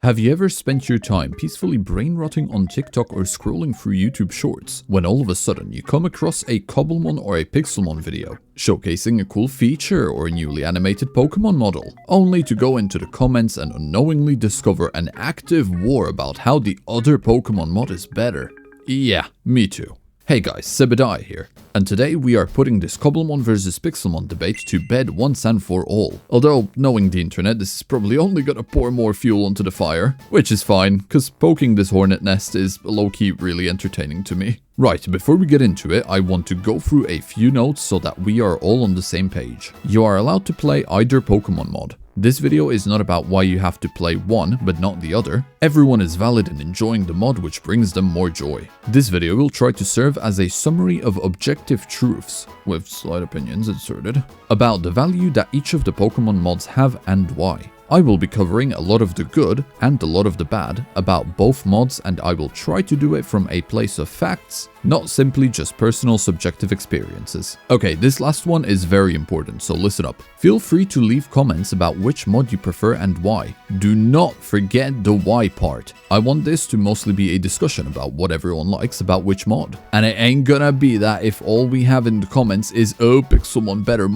Have you ever spent your time peacefully brain rotting on TikTok or scrolling through YouTube Shorts when all of a sudden you come across a Cobblemon or a Pixelmon video showcasing a cool feature or a newly animated Pokemon model, only to go into the comments and unknowingly discover an active war about how the other Pokemon mod is better? Yeah, me too. Hey guys, Sebbediah here, and today we are putting this Cobblemon vs Pixelmon debate to bed once and for all. Although, knowing the internet, this is probably only gonna pour more fuel onto the fire, which is fine, cause poking this hornet nest is low-key really entertaining to me. Right, before we get into it, I want to go through a few notes so that we are all on the same page. You are allowed to play either Pokemon mod. This video is not about why you have to play one but not the other. Everyone is valid in enjoying the mod which brings them more joy. This video will try to serve as a summary of objective truths, with slight opinions inserted, about the value that each of the Pokemon mods have and why. I will be covering a lot of the good and a lot of the bad about both mods, and I will try to do it from a place of facts, not simply just personal subjective experiences. Okay, this last one is very important, so listen up. Feel free to leave comments about which mod you prefer and why. Do not forget the why part. I want this to mostly be a discussion about what everyone likes about which mod. And it ain't gonna be that if all we have in the comments is, oh, Pixelmon better,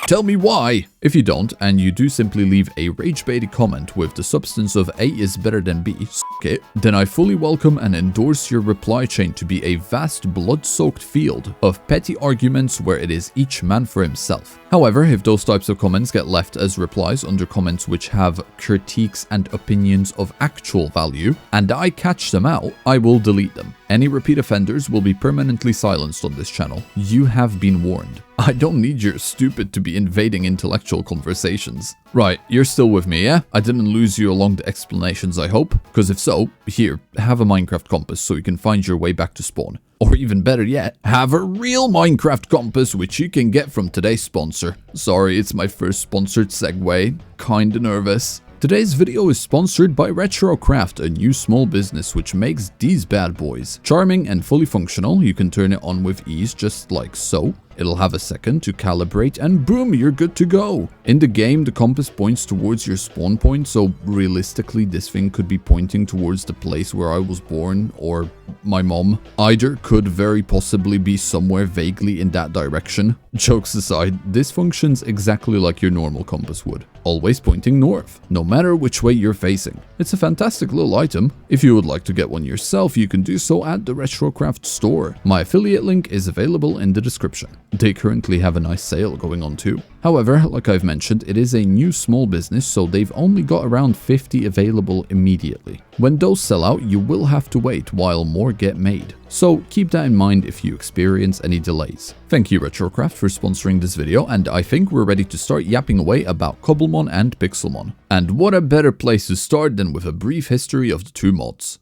tell me why. If you don't, and you do simply leave a rage-baited comment with the substance of A is better than B, it, then I fully welcome and endorse your reply chain to be a vast blood-soaked field of petty arguments where it is each man for himself. However, if those types of comments get left as replies under comments which have critiques and opinions of actual value, and I catch them out, I will delete them. Any repeat offenders will be permanently silenced on this channel. You have been warned. I don't need your stupid to be invading intellectual conversations. Right, you're still with me, yeah? I didn't lose you along the explanations, I hope? Because if so, here, have a Minecraft compass so you can find your way back to spawn. Or even better yet, have a real Minecraft compass which you can get from today's sponsor. Sorry, it's my first sponsored segue. Kinda nervous. Today's video is sponsored by RetroCraft, a new small business which makes these bad boys. Charming and fully functional, you can turn it on with ease just like so. It'll have a second to calibrate and boom, you're good to go. In the game, the compass points towards your spawn point, so realistically this thing could be pointing towards the place where I was born or my mom. Either could very possibly be somewhere vaguely in that direction. Jokes aside, this functions exactly like your normal compass would, always pointing north, no matter which way you're facing. It's a fantastic little item. If you would like to get one yourself, you can do so at the RetroCraft store. My affiliate link is available in the description. They currently have a nice sale going on too. However, like I've mentioned, it is a new small business, so they've only got around 50 available immediately. When those sell out, you will have to wait while more get made. So keep that in mind if you experience any delays. Thank you RetroCraft for sponsoring this video, and I think we're ready to start yapping away about Cobblemon and Pixelmon. And what a better place to start than with a brief history of the two mods.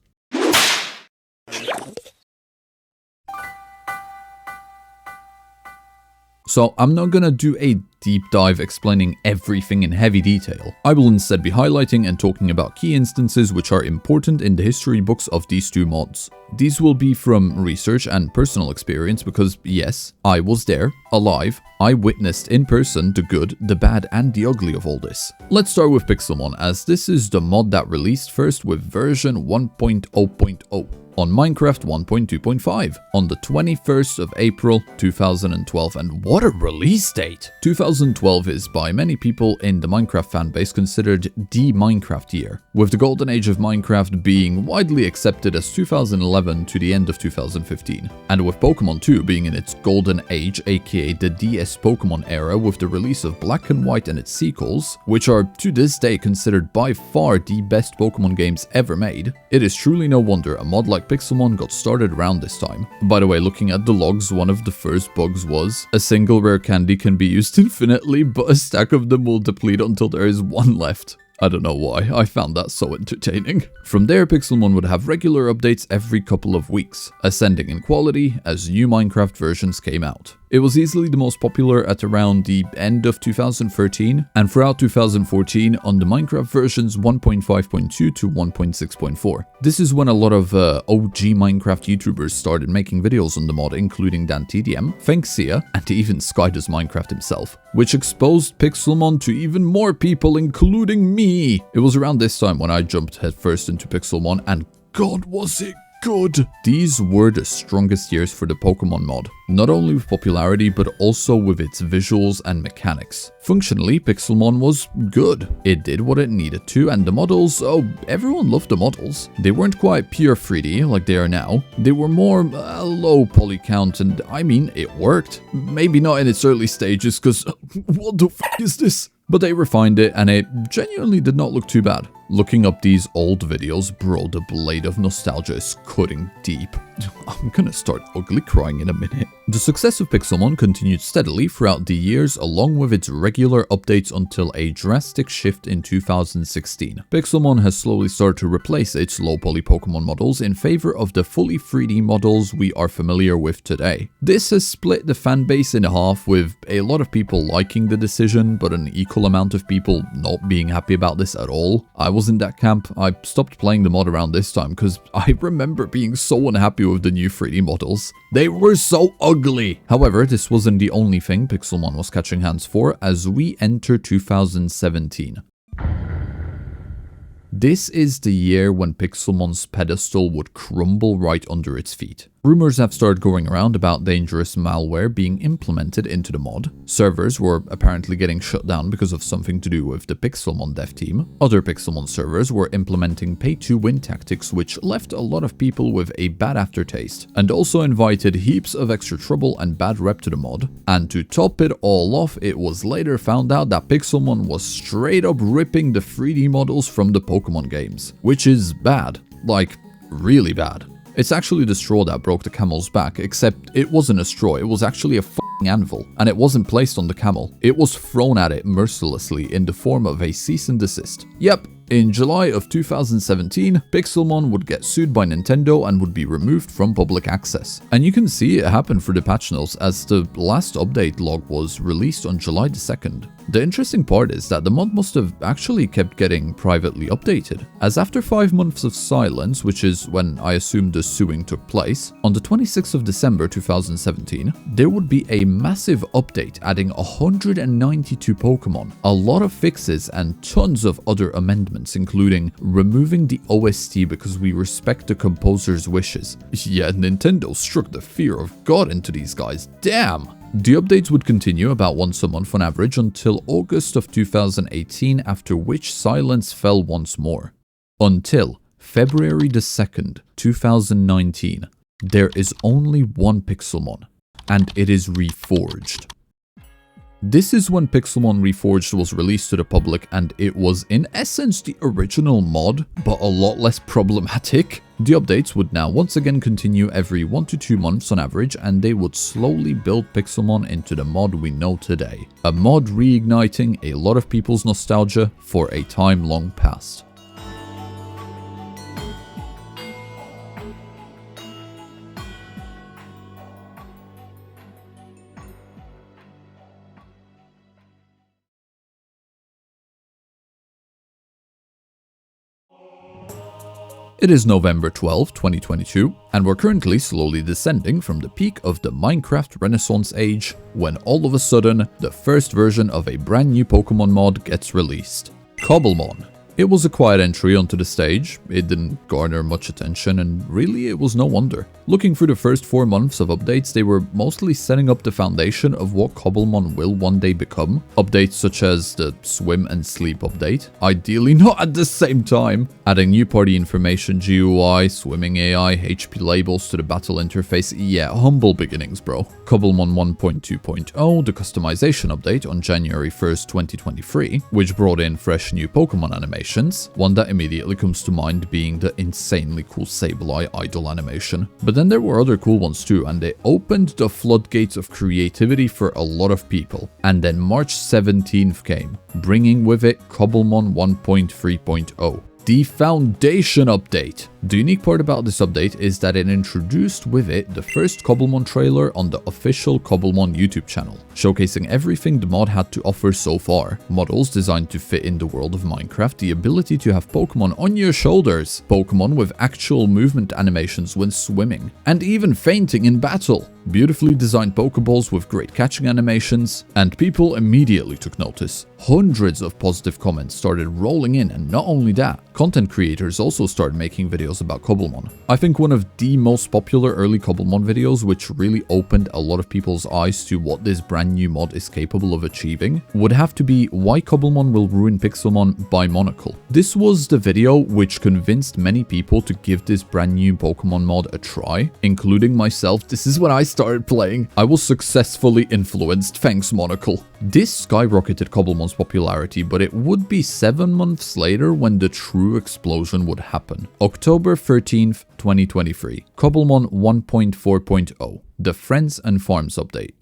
So I'm not gonna do a deep dive explaining everything in heavy detail. I will instead be highlighting and talking about key instances which are important in the history books of these two mods. These will be from research and personal experience because yes, I was there, alive. I witnessed in person the good, the bad and the ugly of all this. Let's start with Pixelmon, as this is the mod that released first with version 1.0.0. on Minecraft 1.2.5 on the 21st of April 2012, and what a release date! 2012 is by many people in the Minecraft fanbase considered the Minecraft year, with the golden age of Minecraft being widely accepted as 2011 to the end of 2015, and with Pokemon 2 being in its golden age, aka the DS Pokemon era, with the release of Black and White and its sequels, which are to this day considered by far the best Pokemon games ever made. It is truly no wonder a mod like Pixelmon got started around this time. By the way, looking at the logs, one of the first bugs was a single rare candy can be used infinitely, but a stack of them will deplete until there is one left. I don't know why, I found that so entertaining. From there, Pixelmon would have regular updates every couple of weeks, ascending in quality as new Minecraft versions came out. It was easily the most popular at around the end of 2013, and throughout 2014 on the Minecraft versions 1.5.2 to 1.6.4. This is when a lot of OG Minecraft YouTubers started making videos on the mod, including DanTDM, Fengxia, and even Sky Does Minecraft himself, which exposed Pixelmon to even more people, including me. It was around this time when I jumped headfirst into Pixelmon, and God was it good. These were the strongest years for the Pokemon mod, not only with popularity but also with its visuals and mechanics. Functionally, Pixelmon was good. It did what it needed to, and the models, oh, everyone loved the models. They weren't quite pure 3D like they are now. They were more low poly count, and I mean, it worked. Maybe not in its early stages, cause what the fuck is this? But they refined it, and it genuinely did not look too bad. Looking up these old videos, bro, the blade of nostalgia is cutting deep. I'm gonna start ugly crying in a minute. The success of Pixelmon continued steadily throughout the years, along with its regular updates until a drastic shift in 2016. Pixelmon has slowly started to replace its low-poly Pokemon models in favor of the fully 3D models we are familiar with today. This has split the fanbase in half, with a lot of people liking the decision, but an equal amount of people not being happy about this at all. I was in that camp. I stopped playing the mod around this time because I remember being so unhappy with the new 3D models. They were so ugly. However, this wasn't the only thing Pixelmon was catching hands for as we enter 2017. This is the year when Pixelmon's pedestal would crumble right under its feet. Rumors have started going around about dangerous malware being implemented into the mod. Servers were apparently getting shut down because of something to do with the Pixelmon dev team. Other Pixelmon servers were implementing pay-to-win tactics, which left a lot of people with a bad aftertaste, and also invited heaps of extra trouble and bad rep to the mod. And to top it all off, it was later found out that Pixelmon was straight up ripping the 3D models from the Pokemon games, which is bad. Like, really bad. It's actually the straw that broke the camel's back, except it wasn't a straw, it was actually a f***ing anvil, and it wasn't placed on the camel. It was thrown at it mercilessly in the form of a cease and desist. Yep. In July of 2017, Pixelmon would get sued by Nintendo and would be removed from public access. And you can see it happen for the patch notes, as the last update log was released on July the 2nd. The interesting part is that the mod must have actually kept getting privately updated, as after 5 months of silence, which is when I assume the suing took place, on the 26th of December 2017, there would be a massive update adding 192 Pokemon, a lot of fixes, and tons of other amendments, including removing the OST because we respect the composer's wishes. Yeah, Nintendo struck the fear of God into these guys, damn! The updates would continue about once a month on average until August of 2018, after which silence fell once more. Until February the 2nd, 2019, there is only one Pixelmon, and it is reforged. This is when Pixelmon Reforged was released to the public, and it was in essence the original mod, but a lot less problematic. The updates would now once again continue every 1 to 2 months on average, and they would slowly build Pixelmon into the mod we know today. A mod reigniting a lot of people's nostalgia for a time long past. It is November 12, 2022, and we're currently slowly descending from the peak of the Minecraft Renaissance age, when all of a sudden, the first version of a brand new Pokemon mod gets released. Cobblemon. It was a quiet entry onto the stage, it didn't garner much attention, and really it was no wonder. Looking through the first 4 months of updates, they were mostly setting up the foundation of what Cobblemon will one day become. Updates such as the swim and sleep update, ideally not at the same time, adding new party information, GUI, swimming AI, HP labels to the battle interface. Yeah, humble beginnings, bro. Cobblemon 1.2.0, the customization update on January 1st, 2023, which brought in fresh new Pokemon animations. One that immediately comes to mind being the insanely cool Sebbediah idol animation. But then there were other cool ones too, and they opened the floodgates of creativity for a lot of people. And then March 17th came, bringing with it Cobblemon 1.3.0. The Foundation update. The unique part about this update is that it introduced with it the first Cobblemon trailer on the official Cobblemon YouTube channel, showcasing everything the mod had to offer so far. Models designed to fit in the world of Minecraft, the ability to have Pokemon on your shoulders, Pokemon with actual movement animations when swimming, and even fainting in battle, beautifully designed Pokeballs with great catching animations, and people immediately took notice. Hundreds of positive comments started rolling in, and not only that, content creators also started making videos about Cobblemon. I think one of the most popular early Cobblemon videos, which really opened a lot of people's eyes to what this brand new mod is capable of achieving, would have to be Why Cobblemon Will Ruin Pixelmon by Monocle. This was the video which convinced many people to give this brand new Pokemon mod a try, including myself. This is when I started playing. I was successfully influenced, thanks Monocle. This skyrocketed Cobblemon's popularity, but it would be 7 months later when the true explosion would happen. October 13th, 2023. Cobblemon 1.4.0. The Friends and Farms update.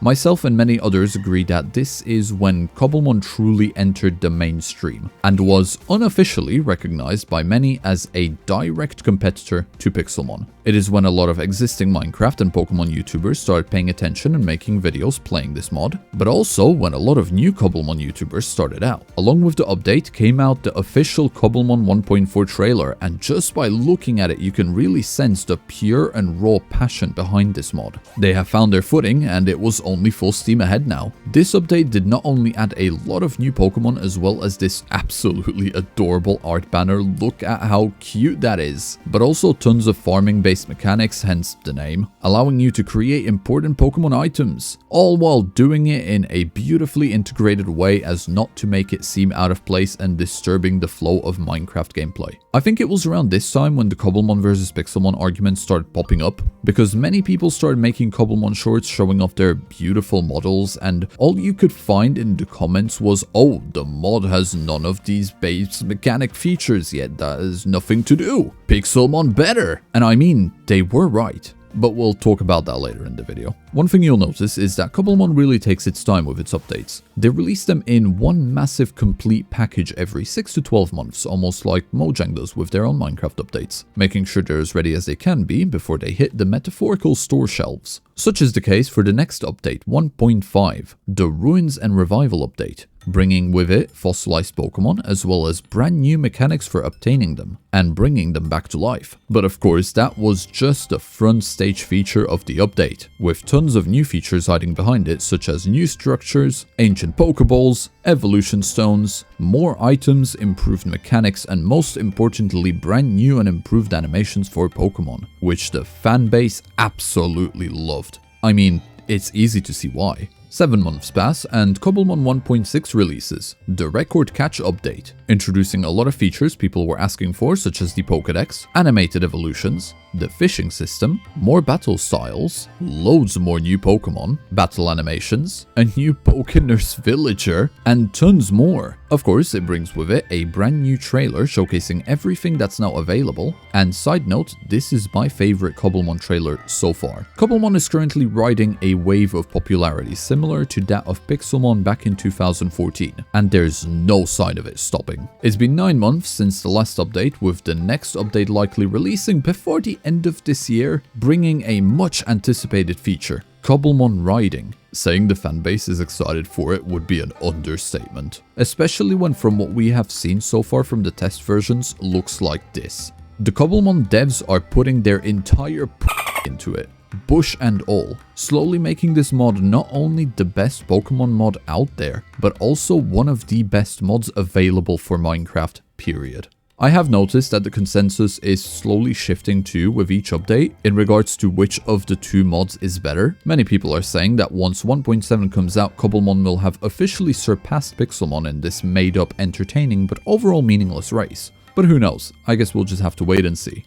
Myself and many others agree that this is when Cobblemon truly entered the mainstream and was unofficially recognized by many as a direct competitor to Pixelmon. It is when a lot of existing Minecraft and Pokemon YouTubers started paying attention and making videos playing this mod, but also when a lot of new Cobblemon YouTubers started out. Along with the update came out the official Cobblemon 1.4 trailer, and just by looking at it you can really sense the pure and raw passion behind this mod. They have found their footing and it was only full steam ahead now. This update did not only add a lot of new Pokemon as well as this absolutely adorable art banner, look at how cute that is, but also tons of farming based mechanics, hence the name, allowing you to create important Pokemon items, all while doing it in a beautifully integrated way as not to make it seem out of place and disturbing the flow of Minecraft gameplay. I think it was around this time when the Cobblemon vs Pixelmon arguments started popping up, because many people started making Cobblemon shorts showing off their beautiful models, and all you could find in the comments was, oh, the mod has none of these base mechanic features yet, that has nothing to do. Pixelmon better! And I mean, they were right. But we'll talk about that later in the video. One thing you'll notice is that Cobblemon really takes its time with its updates. They release them in one massive complete package every 6 to 12 months, almost like Mojang does with their own Minecraft updates, making sure they're as ready as they can be before they hit the metaphorical store shelves. Such is the case for the next update, 1.5, the Ruins and Revival update, bringing with it fossilized Pokemon as well as brand new mechanics for obtaining them and bringing them back to life. But of course that was just the front stage feature of the update, with tons of new features hiding behind it, such as new structures, ancient Pokeballs, evolution stones, more items, improved mechanics, and most importantly brand new and improved animations for Pokemon, which the fanbase absolutely loved. I mean, it's easy to see why. 7 months pass and Cobblemon 1.6 releases, the Record Catch update, introducing a lot of features people were asking for, such as the Pokédex, animated evolutions, the fishing system, more battle styles, loads more new Pokemon, battle animations, a new Pokenurse villager, and tons more. Of course, it brings with it a brand new trailer showcasing everything that's now available, and side note, this is my favorite Cobblemon trailer so far. Cobblemon is currently riding a wave of popularity similar to that of Pixelmon back in 2014, and there's no sign of it stopping. It's been 9 months since the last update, with the next update likely releasing before the end of this year, bringing a much anticipated feature, Cobblemon riding. Saying the fanbase is excited for it would be an understatement, especially when from what we have seen so far from the test versions looks like this. The Cobblemon devs are putting their entire into it, bush and all, slowly making this mod not only the best Pokemon mod out there, but also one of the best mods available for Minecraft, period. I have noticed that the consensus is slowly shifting too with each update in regards to which of the two mods is better. Many people are saying that once 1.7 comes out, Cobblemon will have officially surpassed Pixelmon in this made up, entertaining, but overall meaningless race. But who knows, I guess we'll just have to wait and see.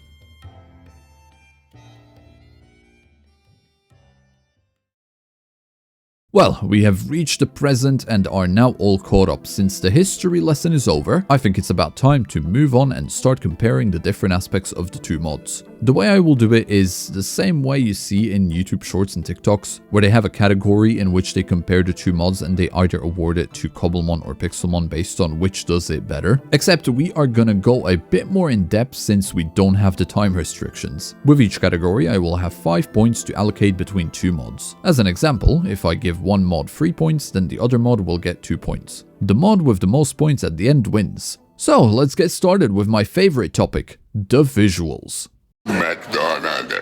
Well, we have reached the present and are now all caught up. Since the history lesson is over, I think it's about time to move on and start comparing the different aspects of the two mods. The way I will do it is the same way you see in YouTube Shorts and TikToks, where they have a category in which they compare the two mods and they either award it to Cobblemon or Pixelmon based on which does it better. Except we are gonna go a bit more in depth since we don't have the time restrictions. With each category, I will have 5 points to allocate between two mods. As an example, if I give one mod 3 points, then the other mod will get 2 points. The mod with the most points at the end wins. So let's get started with my favorite topic, the visuals. McDonald's.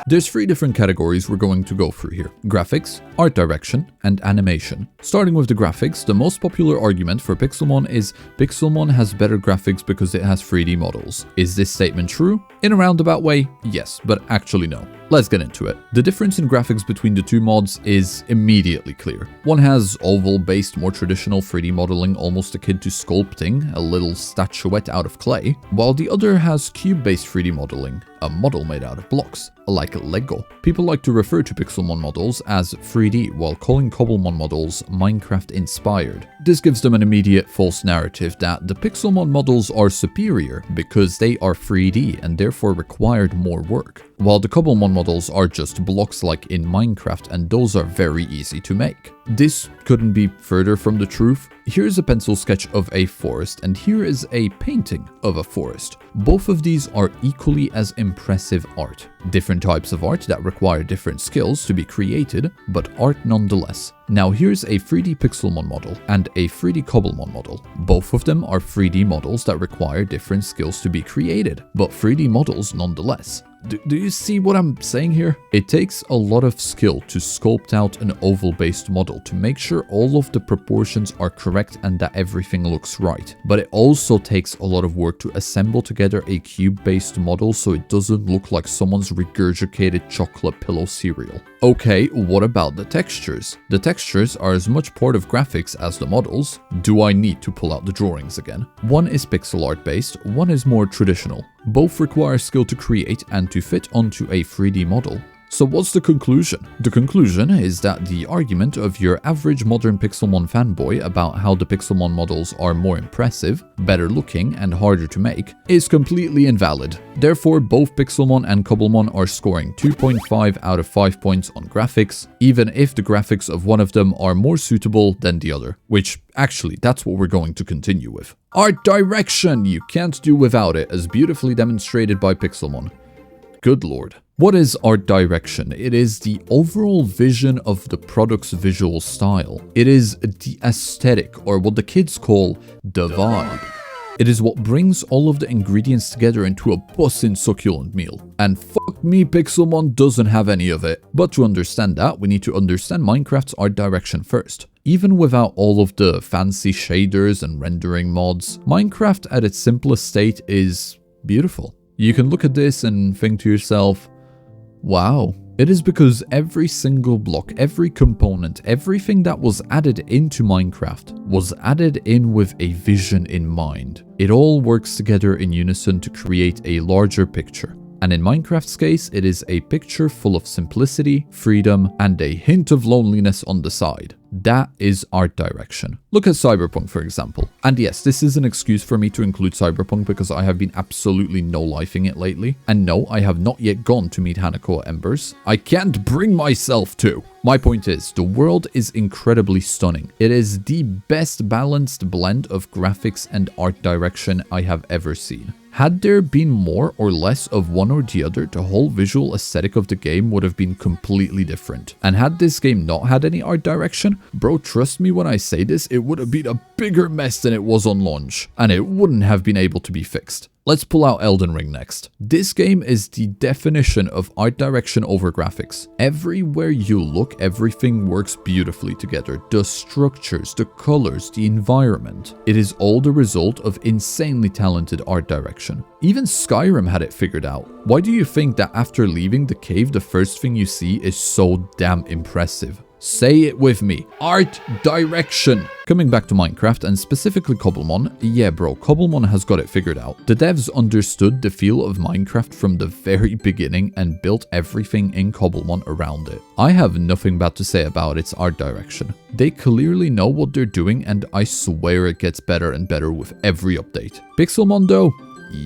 There's 3 different categories we're going to go through here: graphics, art direction, and animation. Starting with the graphics, the most popular argument for Pixelmon is Pixelmon has better graphics because it has 3D models. Is this statement true? In a roundabout way, yes, but actually no. Let's get into it. The difference in graphics between the two mods is immediately clear. One has oval-based, more traditional 3D modeling, almost akin to sculpting, a little statuette out of clay, while the other has cube-based 3D modeling, a model made out of blocks, like Lego. People like to refer to Pixelmon models as 3D, while calling Cobblemon models Minecraft-inspired. This gives them an immediate false narrative that the Pixelmon models are superior because they are 3D and therefore required more work, while the Cobblemon models are just blocks like in Minecraft, and those are very easy to make. This couldn't be further from the truth. Here's a pencil sketch of a forest, and here is a painting of a forest. Both of these are equally as impressive art. Different types of art that require different skills to be created, but art nonetheless. Now here's a 3D Pixelmon model and a 3D Cobblemon model. Both of them are 3D models that require different skills to be created, but 3D models nonetheless. Do you see what I'm saying here? It takes a lot of skill to sculpt out an oval-based model to make sure all of the proportions are correct and that everything looks right. But it also takes a lot of work to assemble together a cube-based model so it doesn't look like someone's regurgitated chocolate pillow cereal. Okay, what about the textures? The textures are as much part of graphics as the models. Do I need to pull out the drawings again? One is pixel art based, one is more traditional. Both require skill to create and to fit onto a 3D model. So what's the conclusion? The conclusion is that the argument of your average modern Pixelmon fanboy about how the Pixelmon models are more impressive, better looking, and harder to make is completely invalid. Therefore, both Pixelmon and Cobblemon are scoring 2.5 out of 5 points on graphics, even if the graphics of one of them are more suitable than the other, which actually that's what we're going to continue with. Art direction! You can't do without it, as beautifully demonstrated by Pixelmon. Good lord. What is art direction? It is the overall vision of the product's visual style. It is the aesthetic, or what the kids call the vibe. It is what brings all of the ingredients together into a bussin' succulent meal. And fuck me, Pixelmon doesn't have any of it. But to understand that, we need to understand Minecraft's art direction first. Even without all of the fancy shaders and rendering mods, Minecraft at its simplest state is beautiful. You can look at this and think to yourself, wow. It is because every single block, every component, everything that was added into Minecraft was added in with a vision in mind. It all works together in unison to create a larger picture. And in Minecraft's case, it is a picture full of simplicity, freedom, and a hint of loneliness on the side. That is art direction. Look at Cyberpunk, for example. And yes, this is an excuse for me to include Cyberpunk because I have been absolutely no-lifing it lately. And no, I have not yet gone to meet Hanako Embers. I can't bring myself to. My point is, the world is incredibly stunning. It is the best balanced blend of graphics and art direction I have ever seen. Had there been more or less of one or the other, the whole visual aesthetic of the game would have been completely different. And had this game not had any art direction, bro, trust me when I say this, it would have been a bigger mess than it was on launch. And it wouldn't have been able to be fixed. Let's pull out Elden Ring next. This game is the definition of art direction over graphics. Everywhere you look, everything works beautifully together. The structures, the colors, the environment. It is all the result of insanely talented art direction. Even Skyrim had it figured out. Why do you think that after leaving the cave, the first thing you see is so damn impressive? Say it with me. Art direction. Coming back to Minecraft and specifically Cobblemon, yeah bro, Cobblemon has got it figured out. The devs understood the feel of Minecraft from the very beginning and built everything in Cobblemon around it. I have nothing bad to say about its art direction. They clearly know what they're doing and I swear it gets better and better with every update. Pixelmon though,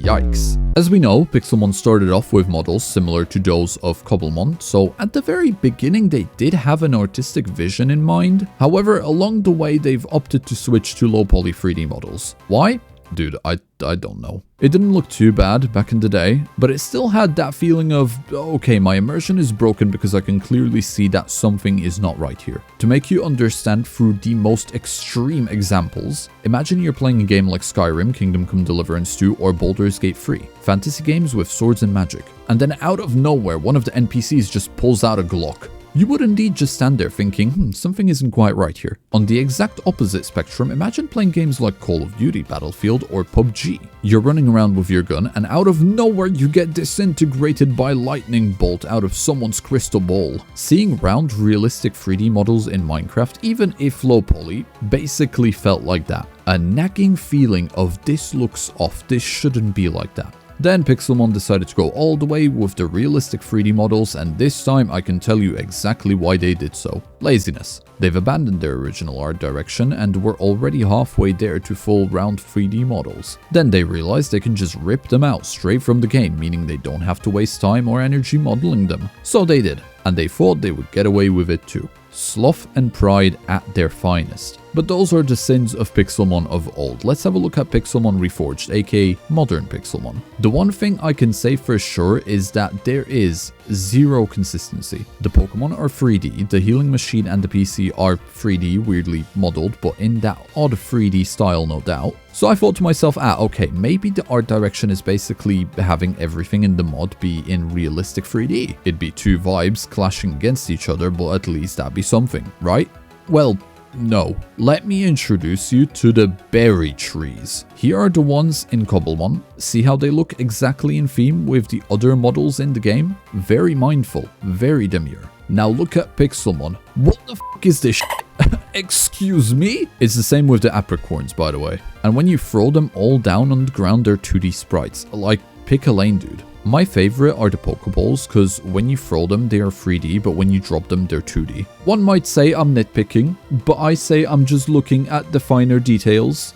Yikes. As we know, Pixelmon started off with models similar to those of Cobblemon, so at the very beginning they did have an artistic vision in mind. However, along the way they've opted to switch to low poly 3D models. Why? Dude, I don't know. It didn't look too bad back in the day, but it still had that feeling of, okay, my immersion is broken because I can clearly see that something is not right here. To make you understand through the most extreme examples, imagine you're playing a game like Skyrim, Kingdom Come Deliverance 2, or Baldur's Gate 3. Fantasy games with swords and magic. And then out of nowhere, one of the NPCs just pulls out a Glock. You would indeed just stand there thinking, something isn't quite right here. On the exact opposite spectrum, imagine playing games like Call of Duty, Battlefield, or PUBG. You're running around with your gun, and out of nowhere you get disintegrated by lightning bolt out of someone's crystal ball. Seeing round, realistic 3D models in Minecraft, even if low poly, basically felt like that. A nagging feeling of this looks off, this shouldn't be like that. Then Pixelmon decided to go all the way with the realistic 3D models, and this time I can tell you exactly why they did so. Laziness. They've abandoned their original art direction and were already halfway there to full round 3D models. Then they realized they can just rip them out straight from the game, meaning they don't have to waste time or energy modeling them. So they did, and they thought they would get away with it too. Sloth and pride at their finest. But those are the sins of Pixelmon of old. Let's have a look at Pixelmon Reforged, aka modern Pixelmon. The one thing I can say for sure is that there is zero consistency. The Pokemon are 3D, the healing machine and the PC are 3D, weirdly modeled, but in that odd 3D style, no doubt. So I thought to myself, okay, maybe the art direction is basically having everything in the mod be in realistic 3D. It'd be two vibes clashing against each other, but at least that'd be something, right? Well, no. Let me introduce you to the berry trees. Here are the ones in Cobblemon. See how they look exactly in theme with the other models in the game? Very mindful, very demure. Now look at Pixelmon. What the f is this shit? Excuse me? It's the same with the apricorns, by the way. And when you throw them all down on the ground, they're 2D sprites. Like, pick a lane, dude. My favorite are the Pokeballs, because when you throw them, they are 3D, but when you drop them, they're 2D. One might say I'm nitpicking, but I say I'm just looking at the finer details.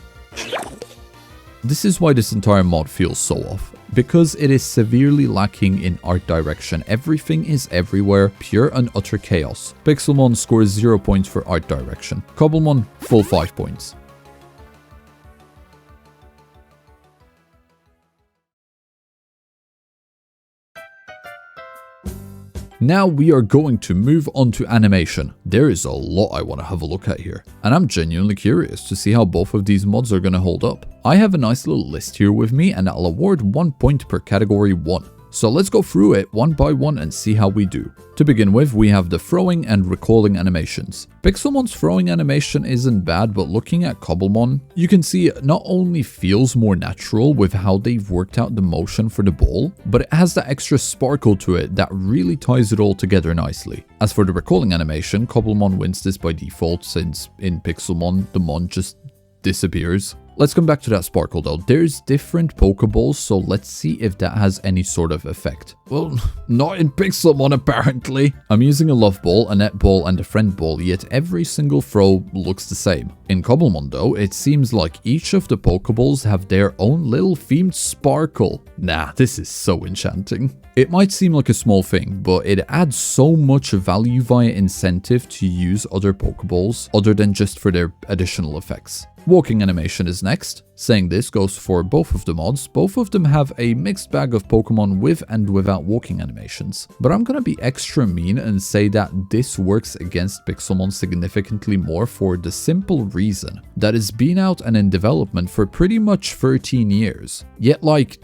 This is why this entire mod feels so off, because it is severely lacking in art direction. Everything is everywhere, pure and utter chaos. Pixelmon scores 0 points for art direction. Cobblemon, full 5 points. Now we are going to move on to animation. There is a lot I want to have a look at here, and I'm genuinely curious to see how both of these mods are going to hold up. I have a nice little list here with me, and I'll award 1 point per category 1. So let's go through it one by one and see how we do. To begin with, we have the throwing and recalling animations. Pixelmon's throwing animation isn't bad, but looking at Cobblemon, you can see it not only feels more natural with how they've worked out the motion for the ball, but it has that extra sparkle to it that really ties it all together nicely. As for the recalling animation, Cobblemon wins this by default, since in Pixelmon, the mon just disappears. Let's come back to that sparkle though. There's different Pokeballs, so let's see if that has any sort of effect. Well, not in Pixelmon apparently. I'm using a love ball, a net ball, and a friend ball, yet every single throw looks the same. In Cobblemon though, it seems like each of the Pokeballs have their own little themed sparkle. Nah, this is so enchanting. It might seem like a small thing, but it adds so much value via incentive to use other Pokeballs other than just for their additional effects. Walking animation is next. Saying this goes for both of the mods. Both of them have a mixed bag of Pokemon with and without walking animations. But I'm gonna be extra mean and say that this works against Pixelmon significantly more for the simple reason that it's been out and in development for pretty much 13 years. Yet like,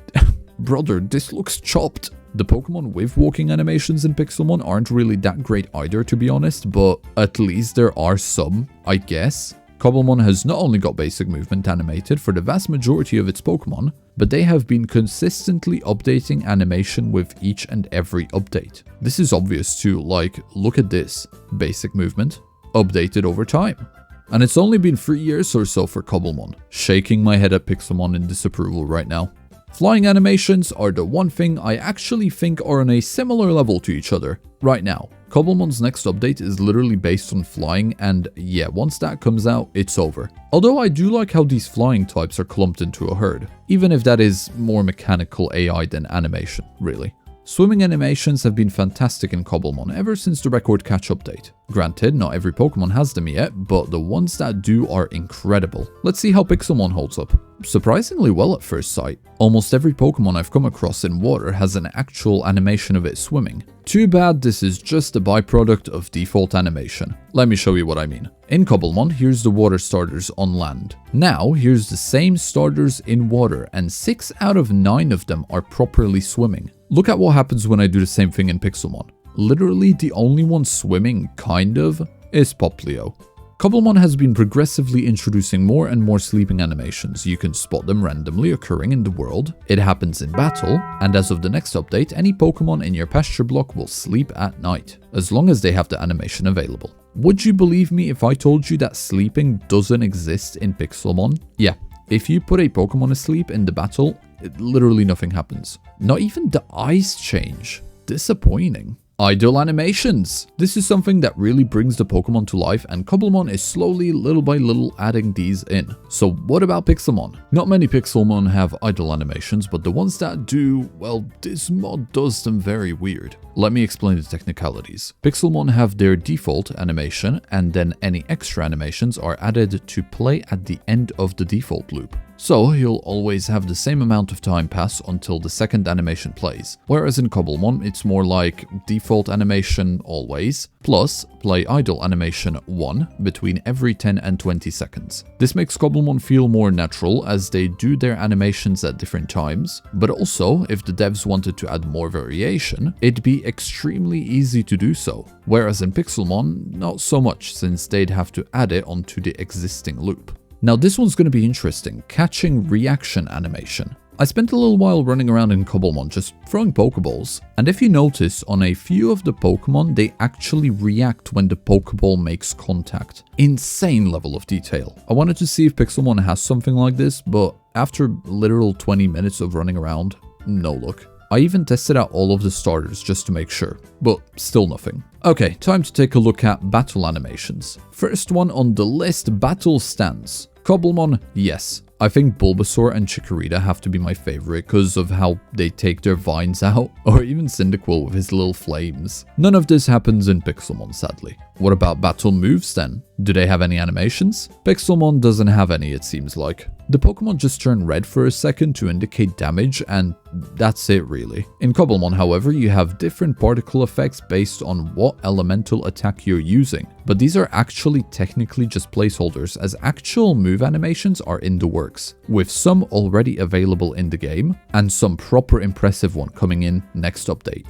brother, this looks chopped. The Pokemon with walking animations in Pixelmon aren't really that great either, to be honest, but at least there are some, I guess. Cobblemon has not only got basic movement animated for the vast majority of its Pokemon, but they have been consistently updating animation with each and every update. This is obvious too, like, look at this. Basic movement, updated over time. And it's only been 3 years or so for Cobblemon. Shaking my head at Pixelmon in disapproval right now. Flying animations are the one thing I actually think are on a similar level to each other right now. Cobblemon's next update is literally based on flying, and yeah, once that comes out, it's over. Although I do like how these flying types are clumped into a herd, even if that is more mechanical AI than animation, really. Swimming animations have been fantastic in Cobblemon ever since the Record Catch update. Granted, not every Pokemon has them yet, but the ones that do are incredible. Let's see how Pixelmon holds up. Surprisingly well at first sight. Almost every Pokemon I've come across in water has an actual animation of it swimming. Too bad this is just a byproduct of default animation. Let me show you what I mean. In Cobblemon, here's the water starters on land. Now, here's the same starters in water, and 6 out of 9 of them are properly swimming. Look at what happens when I do the same thing in Pixelmon. Literally the only one swimming, kind of, is Popplio. Cobblemon has been progressively introducing more and more sleeping animations. You can spot them randomly occurring in the world, it happens in battle, and as of the next update, any Pokemon in your pasture block will sleep at night, as long as they have the animation available. Would you believe me if I told you that sleeping doesn't exist in Pixelmon? Yeah, if you put a Pokemon asleep in the battle, literally nothing happens. Not even the eyes change. Disappointing. Idle animations. This is something that really brings the Pokemon to life, and Cobblemon is slowly, little by little, adding these in. So what about Pixelmon? Not many Pixelmon have idle animations, but the ones that do, well, this mod does them very weird. Let me explain the technicalities. Pixelmon have their default animation, and then any extra animations are added to play at the end of the default loop. So you'll always have the same amount of time pass until the second animation plays, whereas in Cobblemon it's more like default animation always, plus play idle animation 1 between every 10 and 20 seconds. This makes Cobblemon feel more natural as they do their animations at different times, but also if the devs wanted to add more variation, it'd be extremely easy to do so, whereas in Pixelmon not so much since they'd have to add it onto the existing loop. Now this one's going to be interesting, catching reaction animation. I spent a little while running around in Cobblemon just throwing Pokeballs, and if you notice, on a few of the Pokemon, they actually react when the Pokeball makes contact. Insane level of detail. I wanted to see if Pixelmon has something like this, but after literal 20 minutes of running around, no luck. I even tested out all of the starters just to make sure, but still nothing. Okay, time to take a look at battle animations. First one on the list, battle stance. Cobblemon, yes. I think Bulbasaur and Chikorita have to be my favorite because of how they take their vines out, or even Cyndaquil with his little flames. None of this happens in Pixelmon, sadly. What about battle moves then? Do they have any animations? Pixelmon doesn't have any, it seems like. The Pokemon just turn red for a second to indicate damage, and that's it really. In Cobblemon, however, you have different particle effects based on what elemental attack you're using, but these are actually technically just placeholders as actual move animations are in the works, with some already available in the game and some proper impressive one coming in next update.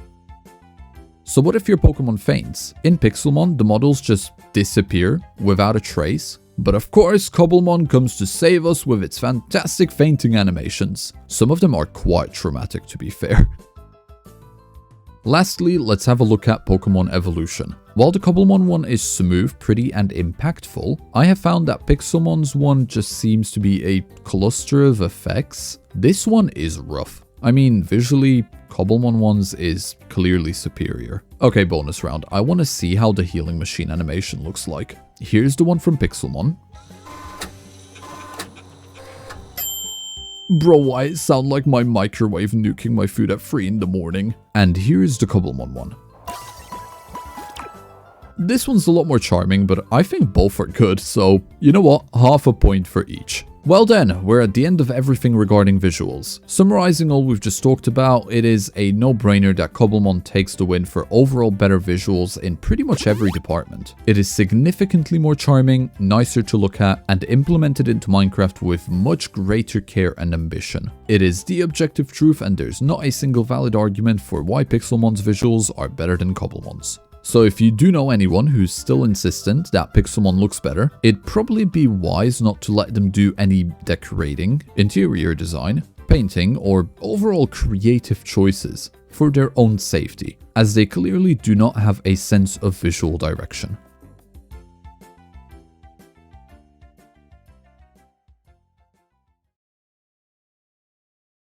So what if your Pokemon faints? In Pixelmon, the models just disappear without a trace. But of course, Cobblemon comes to save us with its fantastic fainting animations. Some of them are quite traumatic, to be fair. Lastly, let's have a look at Pokemon evolution. While the Cobblemon one is smooth, pretty, and impactful, I have found that Pixelmon's one just seems to be a cluster of effects. This one is rough. I mean, visually, Cobblemon one's is clearly superior. Okay, bonus round. I want to see how the healing machine animation looks like. Here's the one from Pixelmon. Bro, why it sound like my microwave nuking my food at 3 in the morning? And here's the Cobblemon one. This one's a lot more charming, but I think both are good, so you know what? Half a point for each. Well then, we're at the end of everything regarding visuals. Summarizing all we've just talked about, it is a no-brainer that Cobblemon takes the win for overall better visuals in pretty much every department. It is significantly more charming, nicer to look at, and implemented into Minecraft with much greater care and ambition. It is the objective truth, and there's not a single valid argument for why Pixelmon's visuals are better than Cobblemon's. So if you do know anyone who's still insistent that Pixelmon looks better, it'd probably be wise not to let them do any decorating, interior design, painting, or overall creative choices for their own safety, as they clearly do not have a sense of visual direction.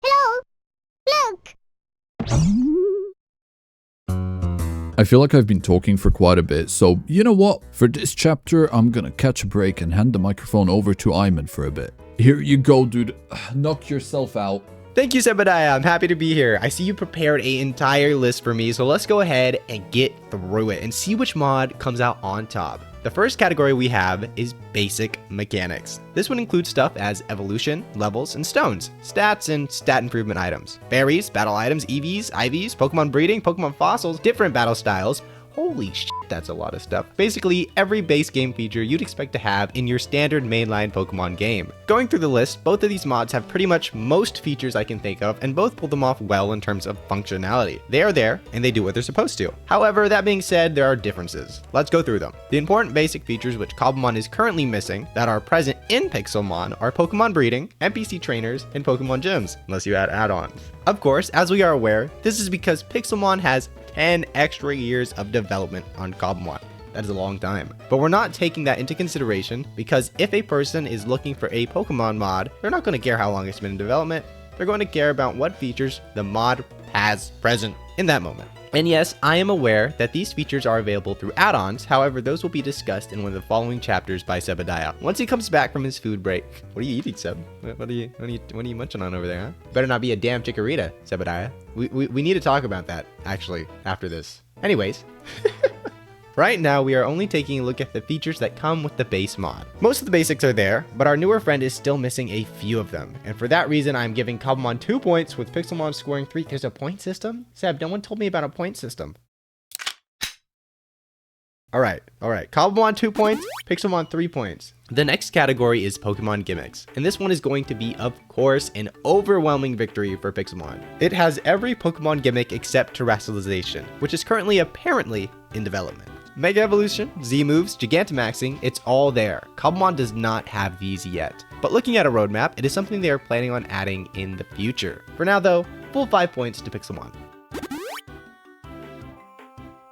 Hello? Look! I feel like I've been talking for quite a bit, so you know what? For this chapter, I'm gonna catch a break and hand the microphone over to Iman for a bit. Here you go, dude. Knock yourself out. Thank you, Sebbediah. I'm happy to be here. I see you prepared an entire list for me, so let's go ahead and get through it and see which mod comes out on top. The first category we have is basic mechanics. This would include stuff as evolution, levels, and stones, stats, and stat improvement items, berries, battle items, EVs, IVs, Pokemon breeding, Pokemon fossils, different battle styles. Holy shit, that's a lot of stuff. Basically, every base game feature you'd expect to have in your standard mainline Pokemon game. Going through the list, both of these mods have pretty much most features I can think of, and both pull them off well in terms of functionality. They are there, and they do what they're supposed to. However, that being said, there are differences. Let's go through them. The important basic features which Cobblemon is currently missing that are present in Pixelmon are Pokemon breeding, NPC trainers, and Pokemon gyms, unless you add add-ons. Of course, as we are aware, this is because Pixelmon has 10 extra years of development on Cobblemon. That is a long time. But we're not taking that into consideration because if a person is looking for a Pokemon mod, they're not going to care how long it's been in development. They're going to care about what features the mod has present in that moment. And yes, I am aware that these features are available through add-ons. However, those will be discussed in one of the following chapters by Sebbediah once he comes back from his food break. What are you eating, Seb? What are you munching on over there, huh? Better not be a damn chikorita, Sebbediah. We need to talk about that, actually, after this. Anyways. Right now, we are only taking a look at the features that come with the base mod. Most of the basics are there, but our newer friend is still missing a few of them. And for that reason, I'm giving Cobblemon 2 points with Pixelmon scoring 3. There's a point system? Seb, no one told me about a point system. Alright. Cobblemon 2 points, Pixelmon 3 points. The next category is Pokemon gimmicks, and this one is going to be, of course, an overwhelming victory for Pixelmon. It has every Pokemon gimmick except Terrestrialization, which is currently apparently in development. Mega Evolution, Z-Moves, Gigantamaxing, it's all there. Cobblemon does not have these yet. But looking at a roadmap, it is something they are planning on adding in the future. For now though, full 5 points to Pixelmon.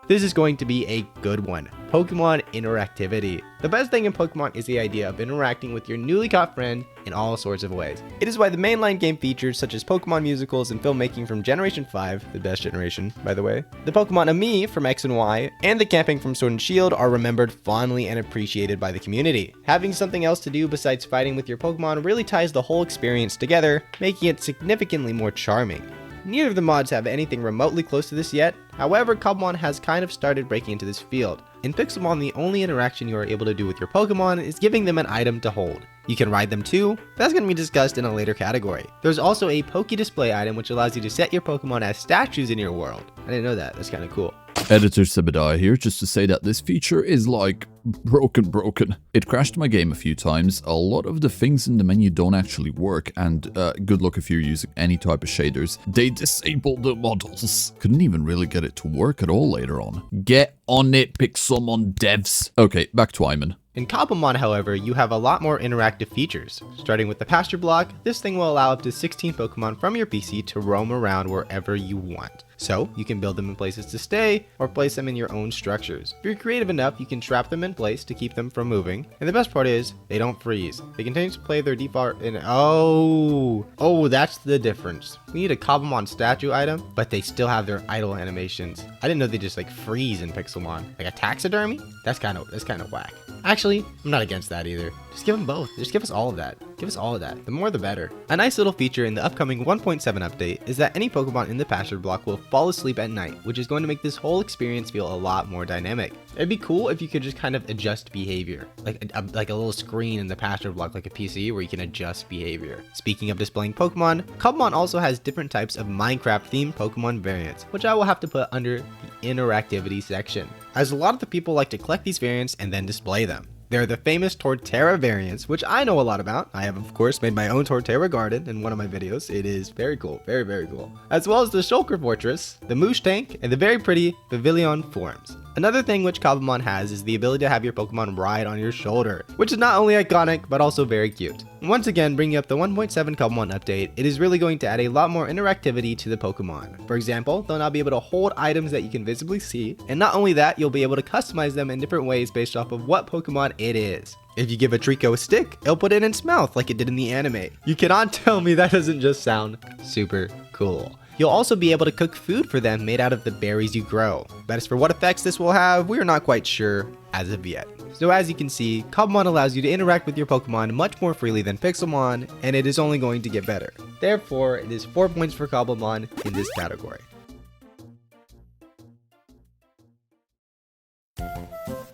This is going to be a good one. Pokemon interactivity. The best thing in Pokemon is the idea of interacting with your newly caught friend in all sorts of ways. It is why the mainline game features such as Pokemon musicals and filmmaking from Generation 5, the best generation, by the way, the Pokemon Ami from X and Y, and the camping from Sword and Shield are remembered fondly and appreciated by the community. Having something else to do besides fighting with your Pokemon really ties the whole experience together, making it significantly more charming. Neither of the mods have anything remotely close to this yet. However, Cobblemon has kind of started breaking into this field. In Pixelmon, the only interaction you are able to do with your Pokemon is giving them an item to hold. You can ride them too, but that's going to be discussed in a later category. There's also a Poke Display item which allows you to set your Pokemon as statues in your world. I didn't know that, that's kind of cool. Editor Sebbediah here, just to say that this feature is like broken. It crashed my game a few times. A lot of the things in the menu don't actually work, and good luck if you're using any type of shaders. They disabled the models. Couldn't even really get it to work at all later on. Get on it, Pixelmon devs. Okay, back to Iman. In Cobblemon, however, you have a lot more interactive features. Starting with the pasture block, this thing will allow up to 16 Pokemon from your PC to roam around wherever you want. So, you can build them in places to stay, or place them in your own structures. If you're creative enough, you can trap them in place to keep them from moving. And the best part is, they don't freeze. They continue to play their default in— Oh, that's the difference. We need a Cobblemon statue item, but they still have their idle animations. I didn't know they just like freeze in Pixelmon. Like a taxidermy? That's kind of whack. Actually, I'm not against that either. Just give them both. Just give us all of that. Give us all of that. The more the better. A nice little feature in the upcoming 1.7 update is that any Pokemon in the pasture block will fall asleep at night, which is going to make this whole experience feel a lot more dynamic. It'd be cool if you could just kind of adjust behavior. Like a little screen in the pasture block like a PC where you can adjust behavior. Speaking of displaying Pokemon, Cobblemon also has different types of Minecraft-themed Pokemon variants, which I will have to put under the interactivity section, as a lot of the people like to collect these variants and then display them. There are the famous Torterra variants, which I know a lot about. I have, of course, made my own Torterra garden in one of my videos. It is very cool, very cool. As well as the Shulker Fortress, the Moosh Tank, and the very pretty Pavilion Forms. Another thing which Cobblemon has is the ability to have your Pokemon ride on your shoulder, which is not only iconic, but also very cute. Once again, bringing up the 1.7 Cobblemon update, it is really going to add a lot more interactivity to the Pokemon. For example, they'll now be able to hold items that you can visibly see, and not only that, you'll be able to customize them in different ways based off of what Pokemon it is. If you give a Trico a stick, it'll put it in its mouth like it did in the anime. You cannot tell me that doesn't just sound super cool. You'll also be able to cook food for them made out of the berries you grow. But as for what effects this will have, we are not quite sure as of yet. So as you can see, Cobblemon allows you to interact with your Pokemon much more freely than Pixelmon, and it is only going to get better. Therefore, it is 4 points for Cobblemon in this category.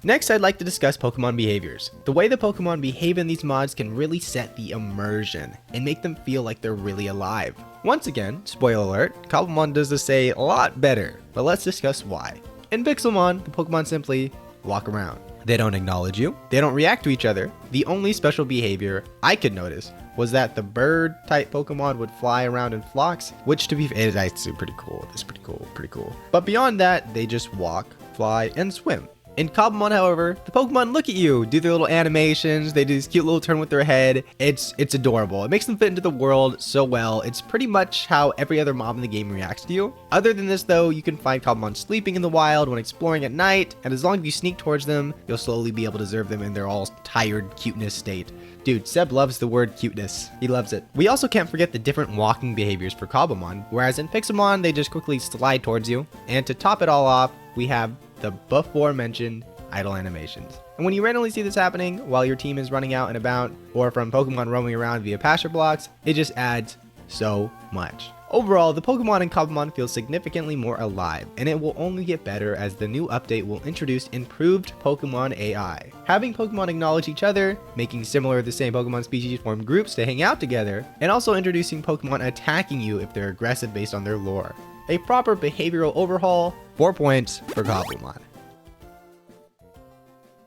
Next, I'd like to discuss Pokemon behaviors. The way the Pokemon behave in these mods can really set the immersion and make them feel like they're really alive. Once again, spoiler alert, Cobblemon does this a lot better, but let's discuss why. In Pixelmon, the Pokemon simply walk around. They don't acknowledge you, they don't react to each other. The only special behavior I could notice was that the bird type Pokemon would fly around in flocks, which to be fair, that's pretty cool. That's pretty cool. But beyond that, they just walk, fly, and swim. In Cobblemon, however, the Pokemon look at you, do their little animations, they do this cute little turn with their head. It's adorable. It makes them fit into the world so well. It's pretty much how every other mob in the game reacts to you. Other than this though, you can find Cobblemon sleeping in the wild when exploring at night, and as long as you sneak towards them, you'll slowly be able to observe them in their all tired cuteness state. Dude, Seb loves the word cuteness. He loves it. We also can't forget the different walking behaviors for Cobblemon, whereas in Pixelmon, they just quickly slide towards you. And to top it all off, we have the before mentioned idle animations. And when you randomly see this happening while your team is running out and about, or from Pokemon roaming around via pasture blocks, it just adds so much. Overall, the Pokemon in Cobblemon feel significantly more alive, and it will only get better as the new update will introduce improved Pokemon AI. Having Pokemon acknowledge each other, making similar the same Pokemon species form groups to hang out together, and also introducing Pokemon attacking you if they're aggressive based on their lore. A proper behavioral overhaul, 4 points for Cobblemon.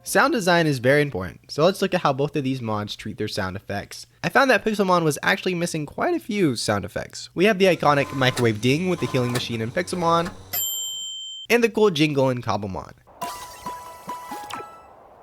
Sound design is very important, so let's look at how both of these mods treat their sound effects. I found that Pixelmon was actually missing quite a few sound effects. We have the iconic microwave ding with the healing machine in Pixelmon, and the cool jingle in Cobblemon.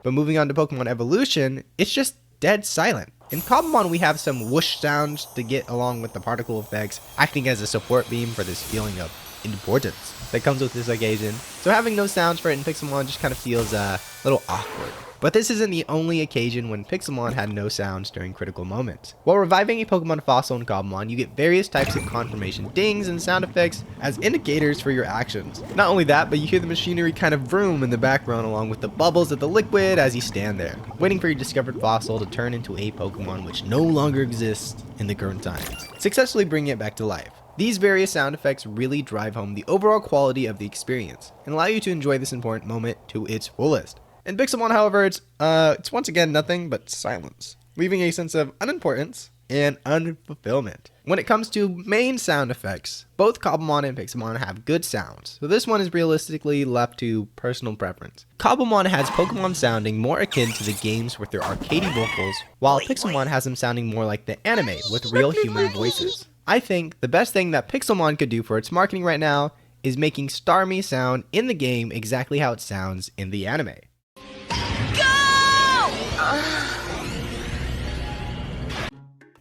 But moving on to Pokemon Evolution, it's just dead silent. In Cobblemon, we have some whoosh sounds to get along with the particle effects, acting as a support beam for this feeling of importance that comes with this occasion. So having no sounds for it in Pixelmon just kind of feels a little awkward. But this isn't the only occasion when Pixelmon had no sounds during critical moments. While reviving a Pokemon fossil in Cobblemon, you get various types of confirmation dings and sound effects as indicators for your actions. Not only that, but you hear the machinery kind of vroom in the background along with the bubbles of the liquid as you stand there, waiting for your discovered fossil to turn into a Pokemon which no longer exists in the current time, successfully bringing it back to life. These various sound effects really drive home the overall quality of the experience and allow you to enjoy this important moment to its fullest. In Pixelmon, however, it's once again nothing but silence, leaving a sense of unimportance and unfulfillment. When it comes to main sound effects, both Cobblemon and Pixelmon have good sounds, so this one is realistically left to personal preference. Cobblemon has Pokemon sounding more akin to the games with their arcadey vocals, while Pixelmon has them sounding more like the anime with real human voices. I think the best thing that Pixelmon could do for its marketing right now is making Starmie sound in the game exactly how it sounds in the anime.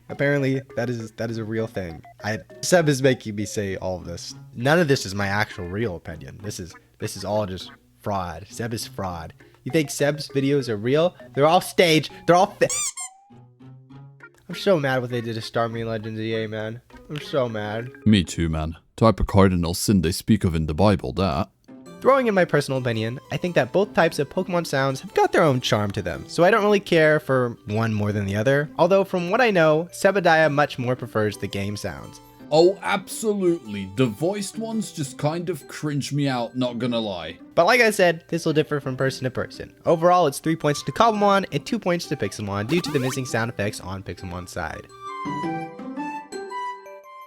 Apparently, that is a real thing. Seb is making me say all of this. None of this is my actual real opinion. This is all just fraud. Seb is fraud. You think Seb's videos are real? They're all staged. They're all I'm so mad what they did to Starmie Legends EA, man. I'm so mad. Me too, man. Type of cardinal sin they speak of in the Bible, that. Throwing in my personal opinion, I think that both types of Pokemon sounds have got their own charm to them, so I don't really care for one more than the other. Although from what I know, Sebbediah much more prefers the game sounds. Oh, absolutely. The voiced ones just kind of cringe me out, not gonna lie. But like I said, this will differ from person to person. Overall, it's 3 points to Cobblemon and 2 points to Pixelmon due to the missing sound effects on Pixelmon's side.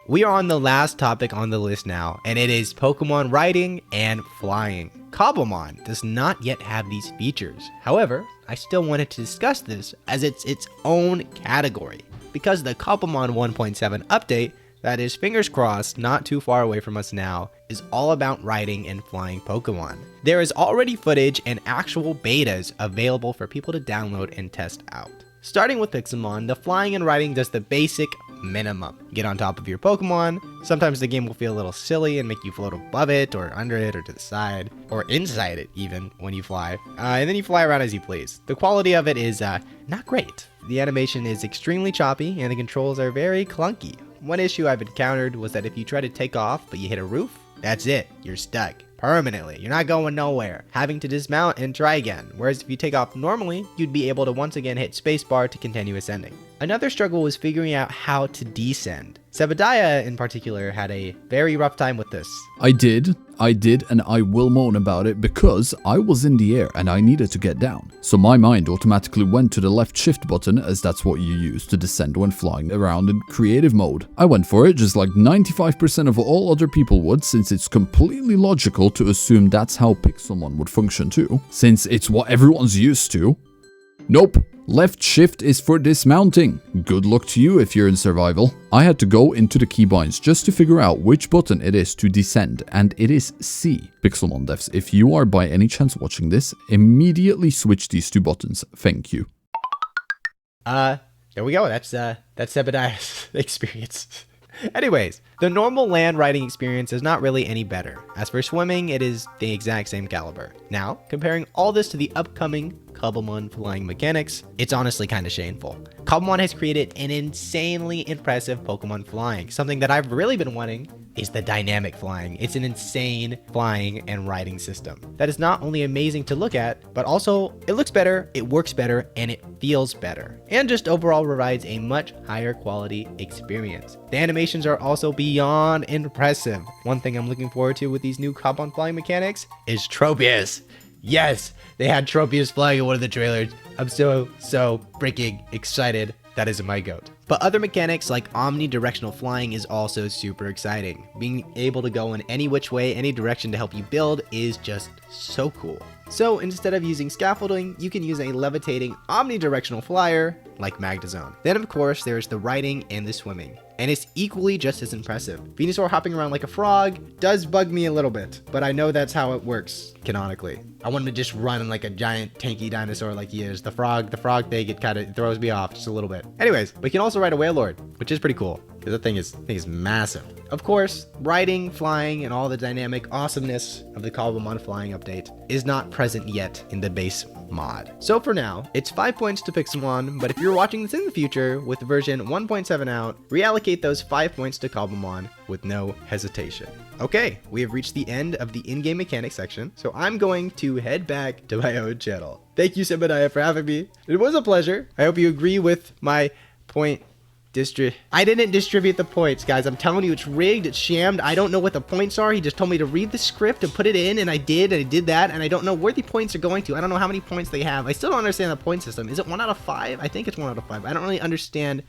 We are on the last topic on the list now, and it is Pokemon riding and flying. Cobblemon does not yet have these features. However, I still wanted to discuss this as it's its own category, because the Cobblemon 1.7 update, that is, fingers crossed, not too far away from us now, is all about riding and flying Pokemon. There is already footage and actual betas available for people to download and test out. Starting with Pixelmon, the flying and riding does the basic minimum. Get on top of your Pokemon. Sometimes the game will feel a little silly and make you float above it or under it or to the side or inside it even when you fly. And then you fly around as you please. The quality of it is not great. The animation is extremely choppy and the controls are very clunky. one issue I've encountered was that if you try to take off but you hit a roof, that's it, you're stuck. Permanently. You're not going nowhere, having to dismount and try again, whereas if you take off normally, you'd be able to once again hit spacebar to continue ascending. Another struggle was figuring out how to descend. Sebbediah in particular had a very rough time with this. I did, and I will moan about it because I was in the air and I needed to get down. So my mind automatically went to the left shift button, as that's what you use to descend when flying around in creative mode. I went for it just like 95% of all other people would, since it's completely logical to assume that's how Pixelmon would function too, since it's what everyone's used to. Nope. Left shift is for dismounting. Good luck to you if you're in survival. I had to go into the keybinds just to figure out which button it is to descend, and it is C. Pixelmon devs, if you are by any chance watching this, immediately switch these two buttons. Thank you. There we go. That's Sebbediah's experience. Anyways, the normal land riding experience is not really any better. As for swimming, it is the exact same caliber. Now, comparing all this to the upcoming Cobblemon flying mechanics, it's honestly kind of shameful. Cobblemon has created an insanely impressive Pokemon flying. Something that I've really been wanting is the dynamic flying. It's an insane flying and riding system that is not only amazing to look at, but also it looks better, it works better, and it feels better. And just overall provides a much higher quality experience. The animations are also beyond impressive. One thing I'm looking forward to with these new Cobblemon flying mechanics is Tropius. Yes, they had Tropius flying in one of the trailers. I'm so freaking excited. That is my goat. But other mechanics like omnidirectional flying is also super exciting. Being able to go in any which way, any direction to help you build is just so cool. So instead of using scaffolding, you can use a levitating omnidirectional flyer like Magnezone. Then of course there's the riding and the swimming, and it's equally just as impressive. Venusaur hopping around like a frog does bug me a little bit, but I know that's how it works canonically. I want him to just run like a giant tanky dinosaur like he is. The frog thing, it kind of throws me off just a little bit. Anyways, we can also ride a Wailord, which is pretty cool, because the thing is massive. Of course, riding, flying, and all the dynamic awesomeness of the Cobblemon flying update is not present yet in the base mod. So for now, it's 5 points to Pixelmon, but if you're watching this in the future with version 1.7 out, reallocate those 5 points to Cobblemon with no hesitation. Okay, we have reached the end of the in-game mechanics section, so I'm going to head back to my own channel. Thank you, Sebbediah, for having me. It was a pleasure. I hope you agree with my point. I didn't distribute the points, guys. I'm telling you, it's rigged, it's shammed. I don't know what the points are. He just told me to read the script and put it in, and I did that, and I don't know where the points are going to. I don't know how many points they have. I still don't understand the point system. Is it 1 out of 5? I think it's 1 out of 5. I don't really understand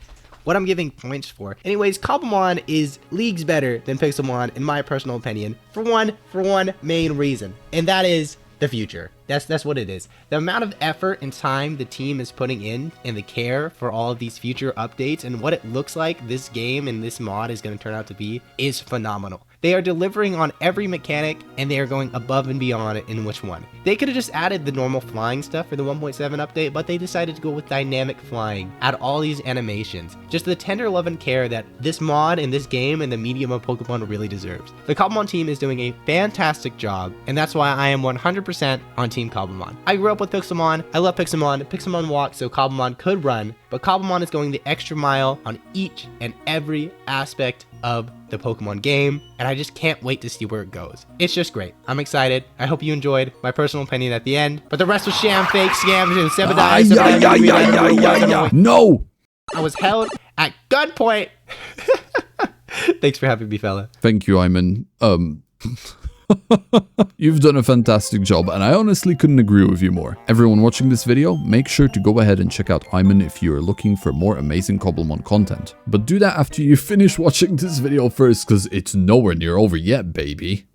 what I'm giving points for. Anyways, Cobblemon is leagues better than Pixelmon, in my personal opinion, for one main reason, and that is the future. That's what it is. The amount of effort and time the team is putting in and the care for all of these future updates and what it looks like this game and this mod is going to turn out to be is phenomenal. They are delivering on every mechanic, and they are going above and beyond in which one. They could have just added the normal flying stuff for the 1.7 update, but they decided to go with dynamic flying, add all these animations. Just the tender love and care that this mod and this game and the medium of Pokemon really deserves. The Cobblemon team is doing a fantastic job, and that's why I am 100% on Team Cobblemon. I grew up with Pixelmon, I love Pixelmon, Pixelmon walked so Cobblemon could run, but Cobblemon is going the extra mile on each and every aspect of the Pokemon game, and I just can't wait to see where it goes. It's just great. I'm excited. I hope you enjoyed my personal opinion at the end, but the rest was sham, fake, scams, and Sebbediah. No! I was held at gunpoint. Thanks for having me, fella. Thank you, Iman. You've done a fantastic job, and I honestly couldn't agree with you more. Everyone watching this video, make sure to go ahead and check out Iman if you are looking for more amazing Cobblemon content. But do that after you finish watching this video first, because it's nowhere near over yet, baby.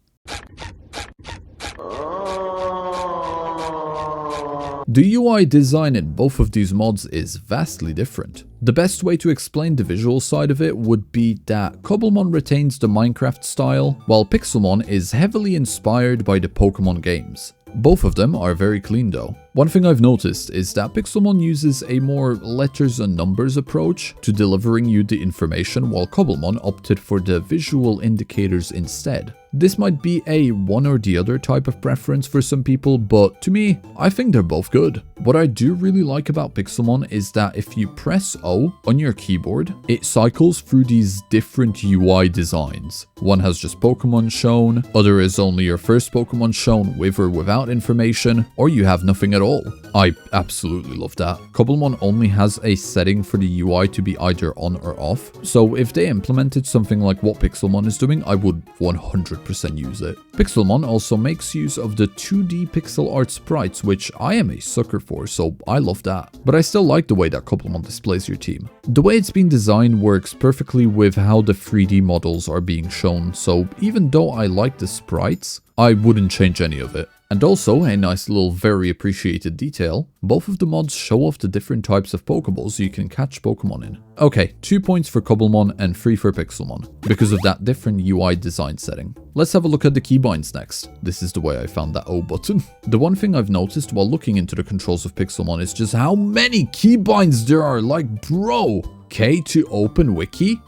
The UI design in both of these mods is vastly different. The best way to explain the visual side of it would be that Cobblemon retains the Minecraft style, while Pixelmon is heavily inspired by the Pokemon games. Both of them are very clean though. One thing I've noticed is that Pixelmon uses a more letters and numbers approach to delivering you the information, while Cobblemon opted for the visual indicators instead. This might be a one or the other type of preference for some people, but to me, I think they're both good. What I do really like about Pixelmon is that if you press O on your keyboard, it cycles through these different UI designs. One has just Pokemon shown, other is only your first Pokemon shown with or without information, or you have nothing at all. I absolutely love that. Cobblemon only has a setting for the UI to be either on or off, so if they implemented something like what Pixelmon is doing, I would 100% use it. Pixelmon also makes use of the 2D pixel art sprites, which I am a sucker for, so I love that. But I still like the way that Cobblemon displays your team. The way it's been designed works perfectly with how the 3D models are being shown, so even though I like the sprites, I wouldn't change any of it. And also, a nice little very appreciated detail, both of the mods show off the different types of Pokeballs you can catch Pokemon in. Okay, 2 points for Cobblemon and 3 for Pixelmon, because of that different UI design setting. Let's have a look at the keybinds next. This is the way I found that O button. The one thing I've noticed while looking into the controls of Pixelmon is just how many keybinds there are, like bro! K to open wiki?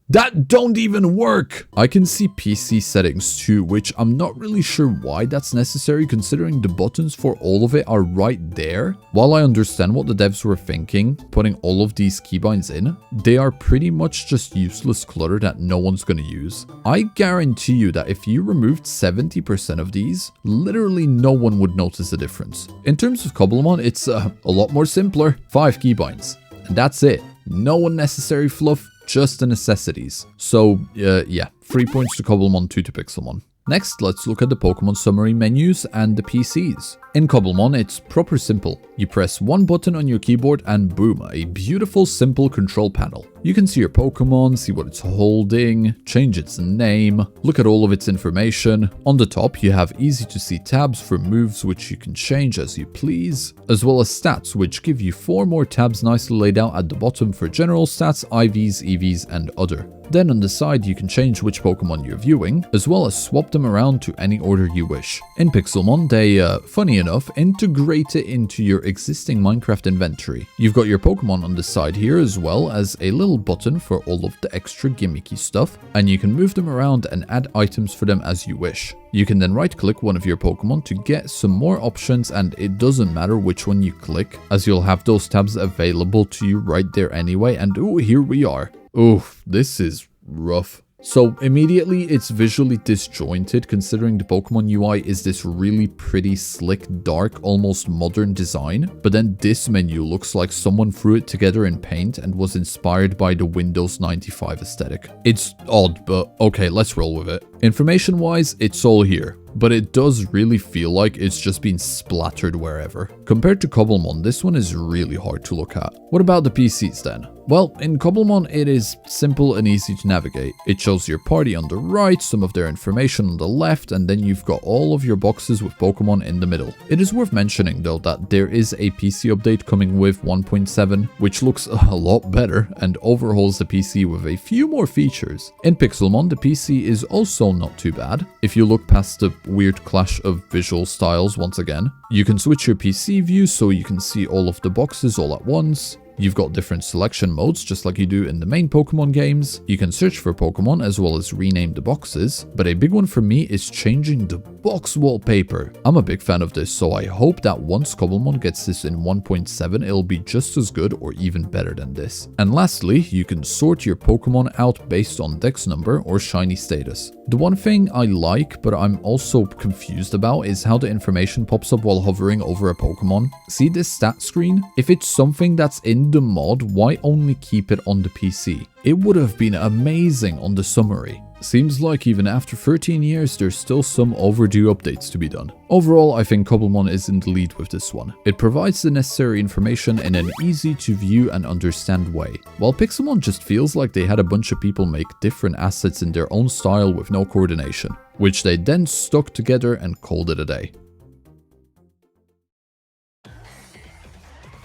That don't even work! I can see PC settings too, which I'm not really sure why that's necessary considering the buttons for all of it are right there. While I understand what the devs were thinking, putting all of these keybinds in, they are pretty much just useless clutter that no one's gonna use. I guarantee you that if you removed 70% of these, literally no one would notice a difference. In terms of Cobblemon, it's a lot more simpler. 5 keybinds. And that's it. No unnecessary fluff. Just the necessities. So, yeah, 3 points to Cobblemon, 2 to Pixelmon. Next, let's look at the Pokemon summary menus and the PCs. In Cobblemon, it's proper simple. You press one button on your keyboard and boom, a beautiful simple control panel. You can see your Pokemon, see what it's holding, change its name, look at all of its information. On the top, you have easy to see tabs for moves which you can change as you please, as well as stats which give you 4 more tabs nicely laid out at the bottom for general stats, IVs, EVs and other. Then on the side you can change which Pokemon you're viewing, as well as swap them around to any order you wish. In Pixelmon, they, funny enough, integrate it into your existing Minecraft inventory. You've got your Pokemon on the side here, as well as a little button for all of the extra gimmicky stuff, and you can move them around and add items for them as you wish. You can then right click one of your Pokemon to get some more options, and it doesn't matter which one you click, as you'll have those tabs available to you right there anyway, and ooh, here we are. Oof, this is rough. So immediately it's visually disjointed considering the Pokemon UI is this really pretty slick, dark, almost modern design, but then this menu looks like someone threw it together in paint and was inspired by the Windows 95 aesthetic. It's odd, but okay, let's roll with it. Information wise, it's all here, but it does really feel like it's just been splattered wherever. Compared to Cobblemon, this one is really hard to look at. What about the PCs then? Well, in Cobblemon it is simple and easy to navigate. It shows your party on the right, some of their information on the left, and then you've got all of your boxes with Pokemon in the middle. It is worth mentioning though that there is a PC update coming with 1.7, which looks a lot better and overhauls the PC with a few more features. In Pixelmon, the PC is also not too bad. If you look past the weird clash of visual styles once again, you can switch your PC view so you can see all of the boxes all at once. You've got different selection modes just like you do in the main Pokemon games. You can search for Pokemon as well as rename the boxes, but a big one for me is changing the box wallpaper. I'm a big fan of this, so I hope that once Cobblemon gets this in 1.7, it'll be just as good or even better than this. And lastly, you can sort your Pokemon out based on dex number or shiny status. The one thing I like, but I'm also confused about, is how the information pops up while hovering over a Pokemon. See this stat screen? If it's something that's in the mod, why only keep it on the PC? It would have been amazing on the summary. Seems like even after 13 years, there's still some overdue updates to be done. Overall, I think Cobblemon is in the lead with this one. It provides the necessary information in an easy to view and understand way, while Pixelmon just feels like they had a bunch of people make different assets in their own style with no coordination, which they then stuck together and called it a day.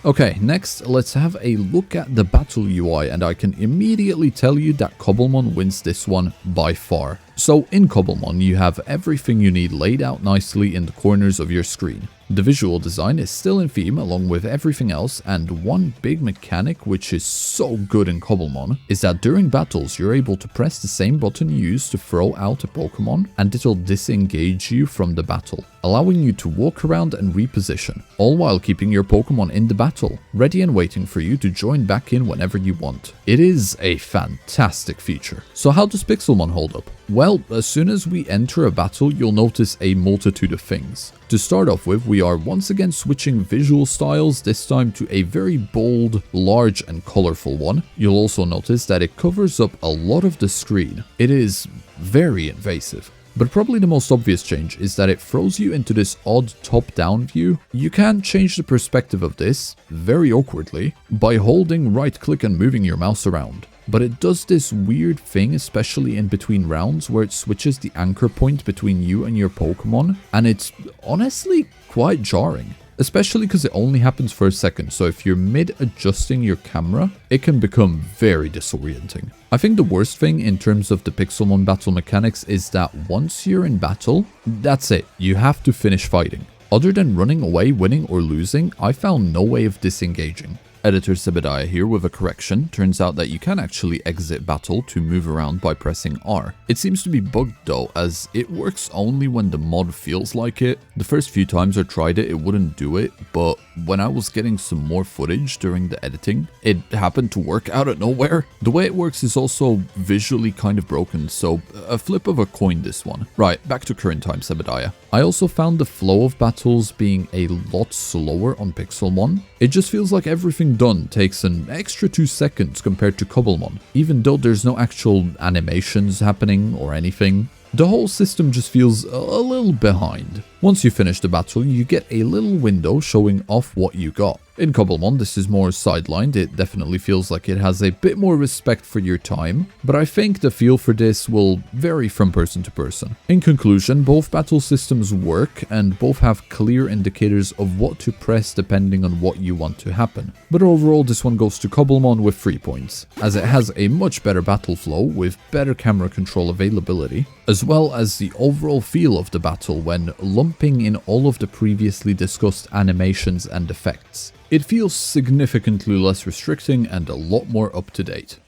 Okay, next let's have a look at the battle UI, and I can immediately tell you that Cobblemon wins this one by far. So in Cobblemon, you have everything you need laid out nicely in the corners of your screen. The visual design is still in theme along with everything else, and one big mechanic which is so good in Cobblemon is that during battles you're able to press the same button you use to throw out a Pokemon and it'll disengage you from the battle, allowing you to walk around and reposition, all while keeping your Pokemon in the battle, ready and waiting for you to join back in whenever you want. It is a fantastic feature. So how does Pixelmon hold up? Well, as soon as we enter a battle, you'll notice a multitude of things. To start off with, we are once again switching visual styles, this time to a very bold, large and colorful one. You'll also notice that it covers up a lot of the screen. It is very invasive. But probably the most obvious change is that it throws you into this odd top-down view. You can change the perspective of this, very awkwardly, by holding right-click and moving your mouse around. But it does this weird thing, especially in between rounds, where it switches the anchor point between you and your Pokemon, and it's honestly quite jarring. Especially because it only happens for a second, so if you're mid-adjusting your camera, it can become very disorienting. I think the worst thing in terms of the Pixelmon battle mechanics is that once you're in battle, that's it, you have to finish fighting. Other than running away, winning or losing, I found no way of disengaging. Editor Sebbediah here with a correction. Turns out that you can actually exit battle to move around by pressing R. It seems to be bugged though, as it works only when the mod feels like it. The first few times I tried it, it wouldn't do it, but when I was getting some more footage during the editing, it happened to work out of nowhere. The way it works is also visually kind of broken, so a flip of a coin this one. Right, back to current time, Sebbediah. I also found the flow of battles being a lot slower on Pixelmon. It just feels like everything done takes an extra 2 seconds compared to Cobblemon, even though there's no actual animations happening or anything. The whole system just feels a little behind. Once you finish the battle, you get a little window showing off what you got. In Cobblemon, this is more sidelined. It definitely feels like it has a bit more respect for your time, but I think the feel for this will vary from person to person. In conclusion, both battle systems work and both have clear indicators of what to press depending on what you want to happen. But overall, this one goes to Cobblemon with 3 points, as it has a much better battle flow with better camera control availability, as well as the overall feel of the battle when lumping in all of the previously discussed animations and effects. It feels significantly less restricting and a lot more up to date.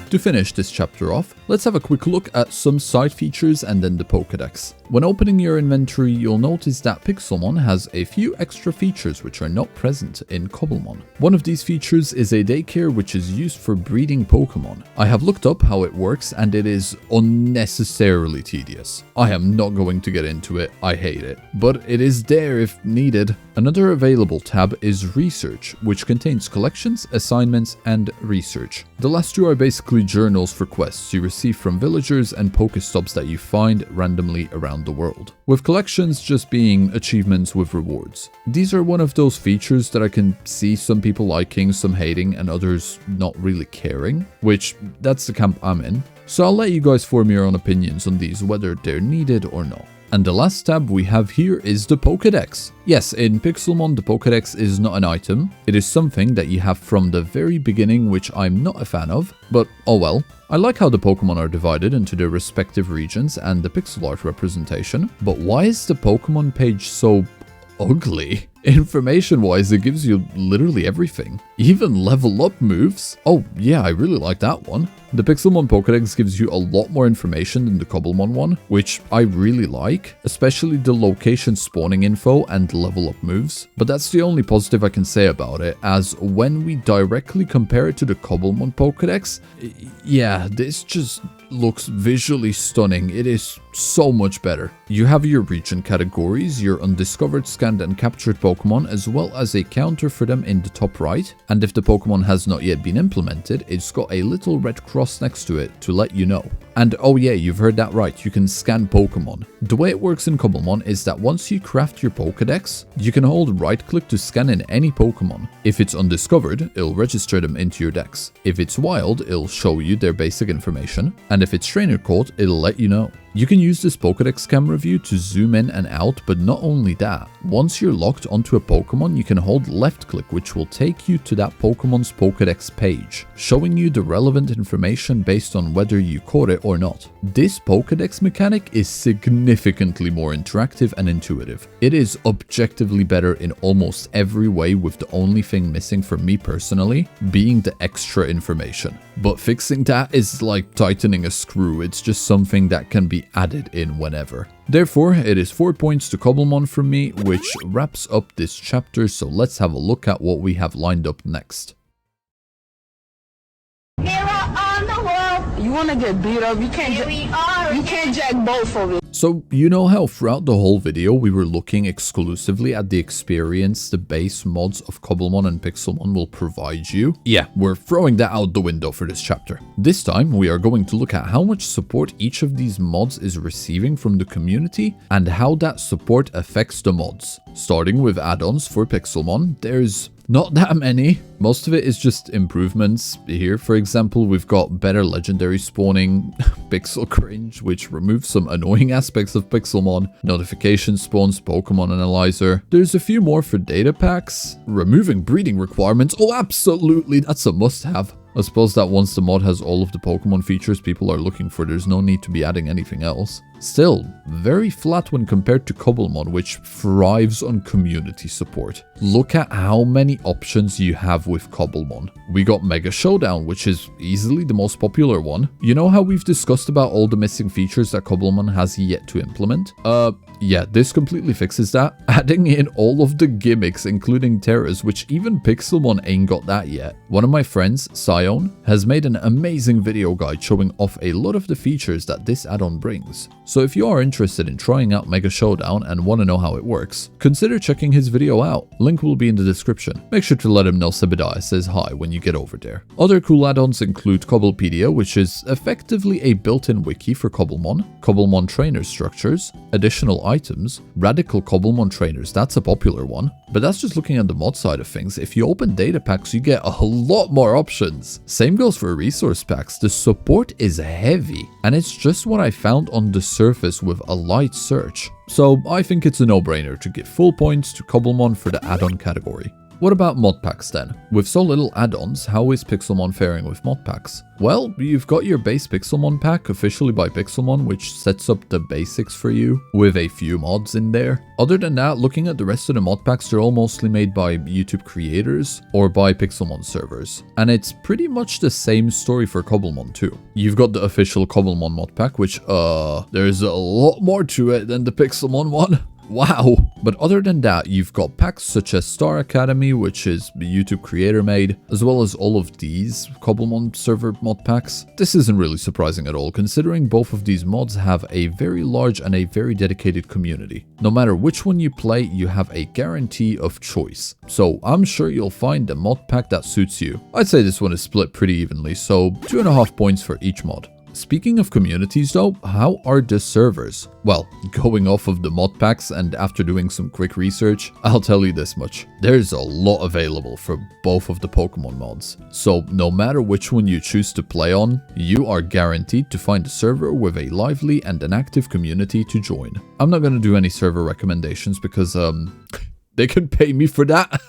To finish this chapter off, let's have a quick look at some side features and then the Pokédex. When opening your inventory, you'll notice that Pixelmon has a few extra features which are not present in Cobblemon. One of these features is a daycare which is used for breeding Pokemon. I have looked up how it works and it is unnecessarily tedious. I am not going to get into it, I hate it, but it is there if needed. Another available tab is Research, which contains collections, assignments, and research. The last two are basically journals for quests you receive from villagers and Pokestops that you find randomly around the world, with collections just being achievements with rewards. These are one of those features that I can see some people liking, some hating, and others not really caring, which that's the camp I'm in. So I'll let you guys form your own opinions on these, whether they're needed or not. And the last tab we have here is the Pokédex. Yes, in Pixelmon the Pokédex is not an item, it is something that you have from the very beginning, which I'm not a fan of, but oh well. I like how the Pokemon are divided into their respective regions and the pixel art representation, but why is the Pokemon page so ugly? Information-wise, it gives you literally everything. Even level up moves. Oh yeah, I really like that one. The Pixelmon Pokédex gives you a lot more information than the Cobblemon one, which I really like, especially the location spawning info and level up moves. But that's the only positive I can say about it, as when we directly compare it to the Cobblemon Pokédex, yeah, this just looks visually stunning. It is so much better. You have your region categories, your undiscovered, scanned and captured Pokemon, as well as a counter for them in the top right, and if the Pokemon has not yet been implemented, it's got a little red cross next to it to let you know. And oh yeah, you've heard that right, you can scan Pokemon. The way it works in Cobblemon is that once you craft your Pokédex, you can hold right click to scan in any Pokemon. If it's undiscovered, it'll register them into your dex. If it's wild, it'll show you their basic information, and if it's trainer caught, it'll let you know. You can use this Pokédex camera view to zoom in and out, but not only that, once you're locked onto a Pokemon, you can hold left click, which will take you to that Pokemon's Pokédex page, showing you the relevant information based on whether you caught it or not. This Pokédex mechanic is significantly more interactive and intuitive. It is objectively better in almost every way, with the only thing missing for me personally being the extra information. But fixing that is like tightening a screw. It's just something that can be added in whenever. Therefore, it is 4 points to Cobblemon from me, which wraps up this chapter, so let's have a look at what we have lined up next. You want to get beat up, you can't jack both of it. So, you know how throughout the whole video we were looking exclusively at the experience the base mods of Cobblemon and Pixelmon will provide you? Yeah, we're throwing that out the window for this chapter. This time we are going to look at how much support each of these mods is receiving from the community and how that support affects the mods. Starting with add-ons for Pixelmon, there's not that many. Most of it is just improvements. Here, for example, we've got better legendary spawning, Pixel Cringe, which removes some annoying aspects of Pixelmon, notification spawns, Pokemon Analyzer. There's a few more for data packs, removing breeding requirements. Oh, absolutely, that's a must-have. I suppose that once the mod has all of the Pokemon features people are looking for, there's no need to be adding anything else. Still, very flat when compared to Cobblemon, which thrives on community support. Look at how many options you have with Cobblemon. We got Mega Showdown, which is easily the most popular one. You know how we've discussed about all the missing features that Cobblemon has yet to implement? Yeah, this completely fixes that, adding in all of the gimmicks, including terrors, which even Pixelmon ain't got that yet. One of my friends, Sihone, has made an amazing video guide showing off a lot of the features that this add-on brings. So if you are interested in trying out Mega Showdown and want to know how it works, consider checking his video out. Link will be in the description. Make sure to let him know Sebbediah says hi when you get over there. Other cool add-ons include Cobblepedia, which is effectively a built-in wiki for Cobblemon, Cobblemon trainer structures, additional items, radical Cobblemon trainers, that's a popular one. But that's just looking at the mod side of things. If you open data packs, you get a lot more options. Same goes for resource packs. The support is heavy, and it's just what I found on the surface with a light search. So I think it's a no-brainer to give full points to Cobblemon for the add-on category. What about Modpacks then? With so little add-ons, how is Pixelmon faring with Modpacks? Well, you've got your base Pixelmon pack officially by Pixelmon, which sets up the basics for you, with a few mods in there. Other than that, looking at the rest of the Modpacks, they're all mostly made by YouTube creators or by Pixelmon servers. And it's pretty much the same story for Cobblemon too. You've got the official Cobblemon Modpack, which, there's a lot more to it than the Pixelmon one. Wow! But other than that, you've got packs such as Star Academy, which is YouTube creator made, as well as all of these Cobblemon server mod packs. This isn't really surprising at all, considering both of these mods have a very large and a very dedicated community. No matter which one you play, you have a guarantee of choice. So I'm sure you'll find a mod pack that suits you. I'd say this one is split pretty evenly, so 2.5 points for each mod. Speaking of communities though, how are the servers? Well, going off of the mod packs and after doing some quick research, I'll tell you this much. There's a lot available for both of the Pokemon mods. So no matter which one you choose to play on, you are guaranteed to find a server with a lively and an active community to join. I'm not gonna do any server recommendations because they can pay me for that.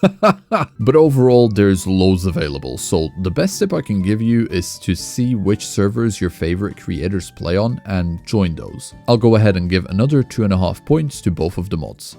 But overall, there's loads available. So the best tip I can give you is to see which servers your favorite creators play on and join those. I'll go ahead and give another 2.5 points to both of the mods.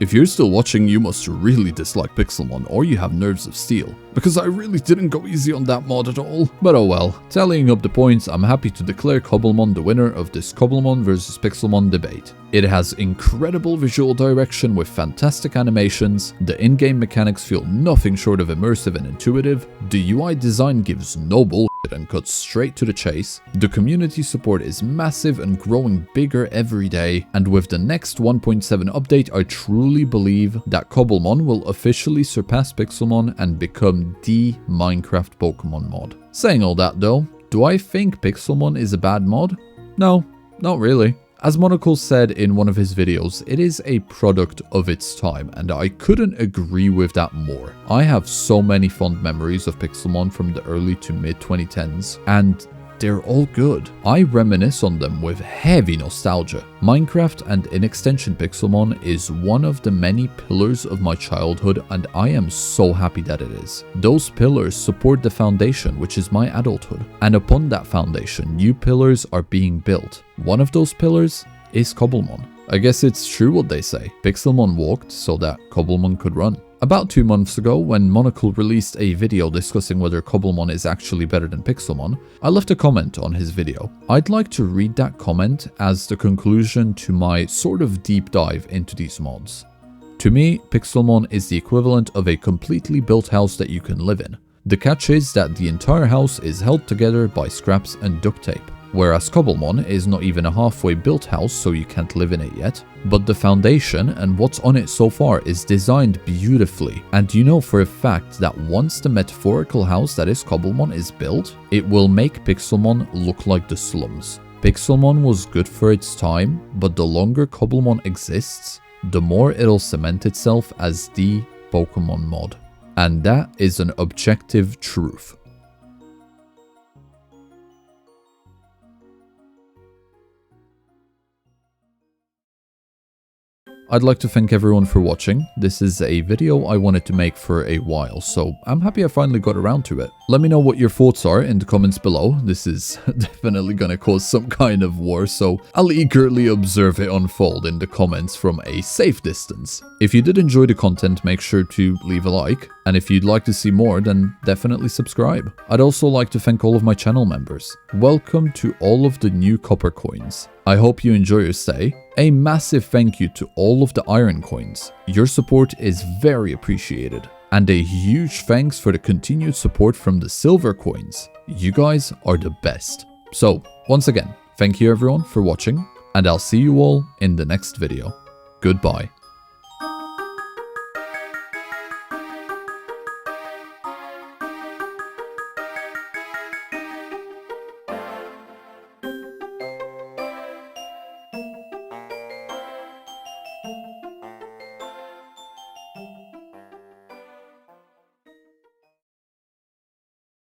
If you're still watching, you must really dislike Pixelmon, or you have nerves of steel, because I really didn't go easy on that mod at all. But oh well. Tallying up the points, I'm happy to declare Cobblemon the winner of this Cobblemon vs Pixelmon debate. It has incredible visual direction with fantastic animations, the in-game mechanics feel nothing short of immersive and intuitive, the UI design gives no bullshit and cuts straight to the chase, the community support is massive and growing bigger every day, and with the next 1.7 update I truly believe that Cobblemon will officially surpass Pixelmon and become the Minecraft Pokemon mod. Saying all that though, do I think Pixelmon is a bad mod? No, not really. As Monocle said in one of his videos, it is a product of its time, and I couldn't agree with that more. I have so many fond memories of Pixelmon from the early to mid 2010s, and they're all good. I reminisce on them with heavy nostalgia. Minecraft and in extension Pixelmon is one of the many pillars of my childhood, and I am so happy that it is. Those pillars support the foundation, which is my adulthood, and upon that foundation, new pillars are being built. One of those pillars is Cobblemon. I guess it's true what they say. Pixelmon walked so that Cobblemon could run. About 2 months ago, when Monocle released a video discussing whether Cobblemon is actually better than Pixelmon, I left a comment on his video. I'd like to read that comment as the conclusion to my sort of deep dive into these mods. To me, Pixelmon is the equivalent of a completely built house that you can live in. The catch is that the entire house is held together by scraps and duct tape. Whereas Cobblemon is not even a halfway built house, so you can't live in it yet. But the foundation and what's on it so far is designed beautifully. And you know for a fact that once the metaphorical house that is Cobblemon is built, it will make Pixelmon look like the slums. Pixelmon was good for its time, but the longer Cobblemon exists, the more it'll cement itself as the Pokemon mod. And that is an objective truth. I'd like to thank everyone for watching. This is a video I wanted to make for a while, so I'm happy I finally got around to it. Let me know what your thoughts are in the comments below. This is definitely gonna cause some kind of war, so I'll eagerly observe it unfold in the comments from a safe distance. If you did enjoy the content, make sure to leave a like, and if you'd like to see more, then definitely subscribe. I'd also like to thank all of my channel members. Welcome to all of the new copper coins. I hope you enjoy your stay. A massive thank you to all of the iron coins. Your support is very appreciated. And a huge thanks for the continued support from the silver coins. You guys are the best. So, once again, thank you everyone for watching, and I'll see you all in the next video. Goodbye.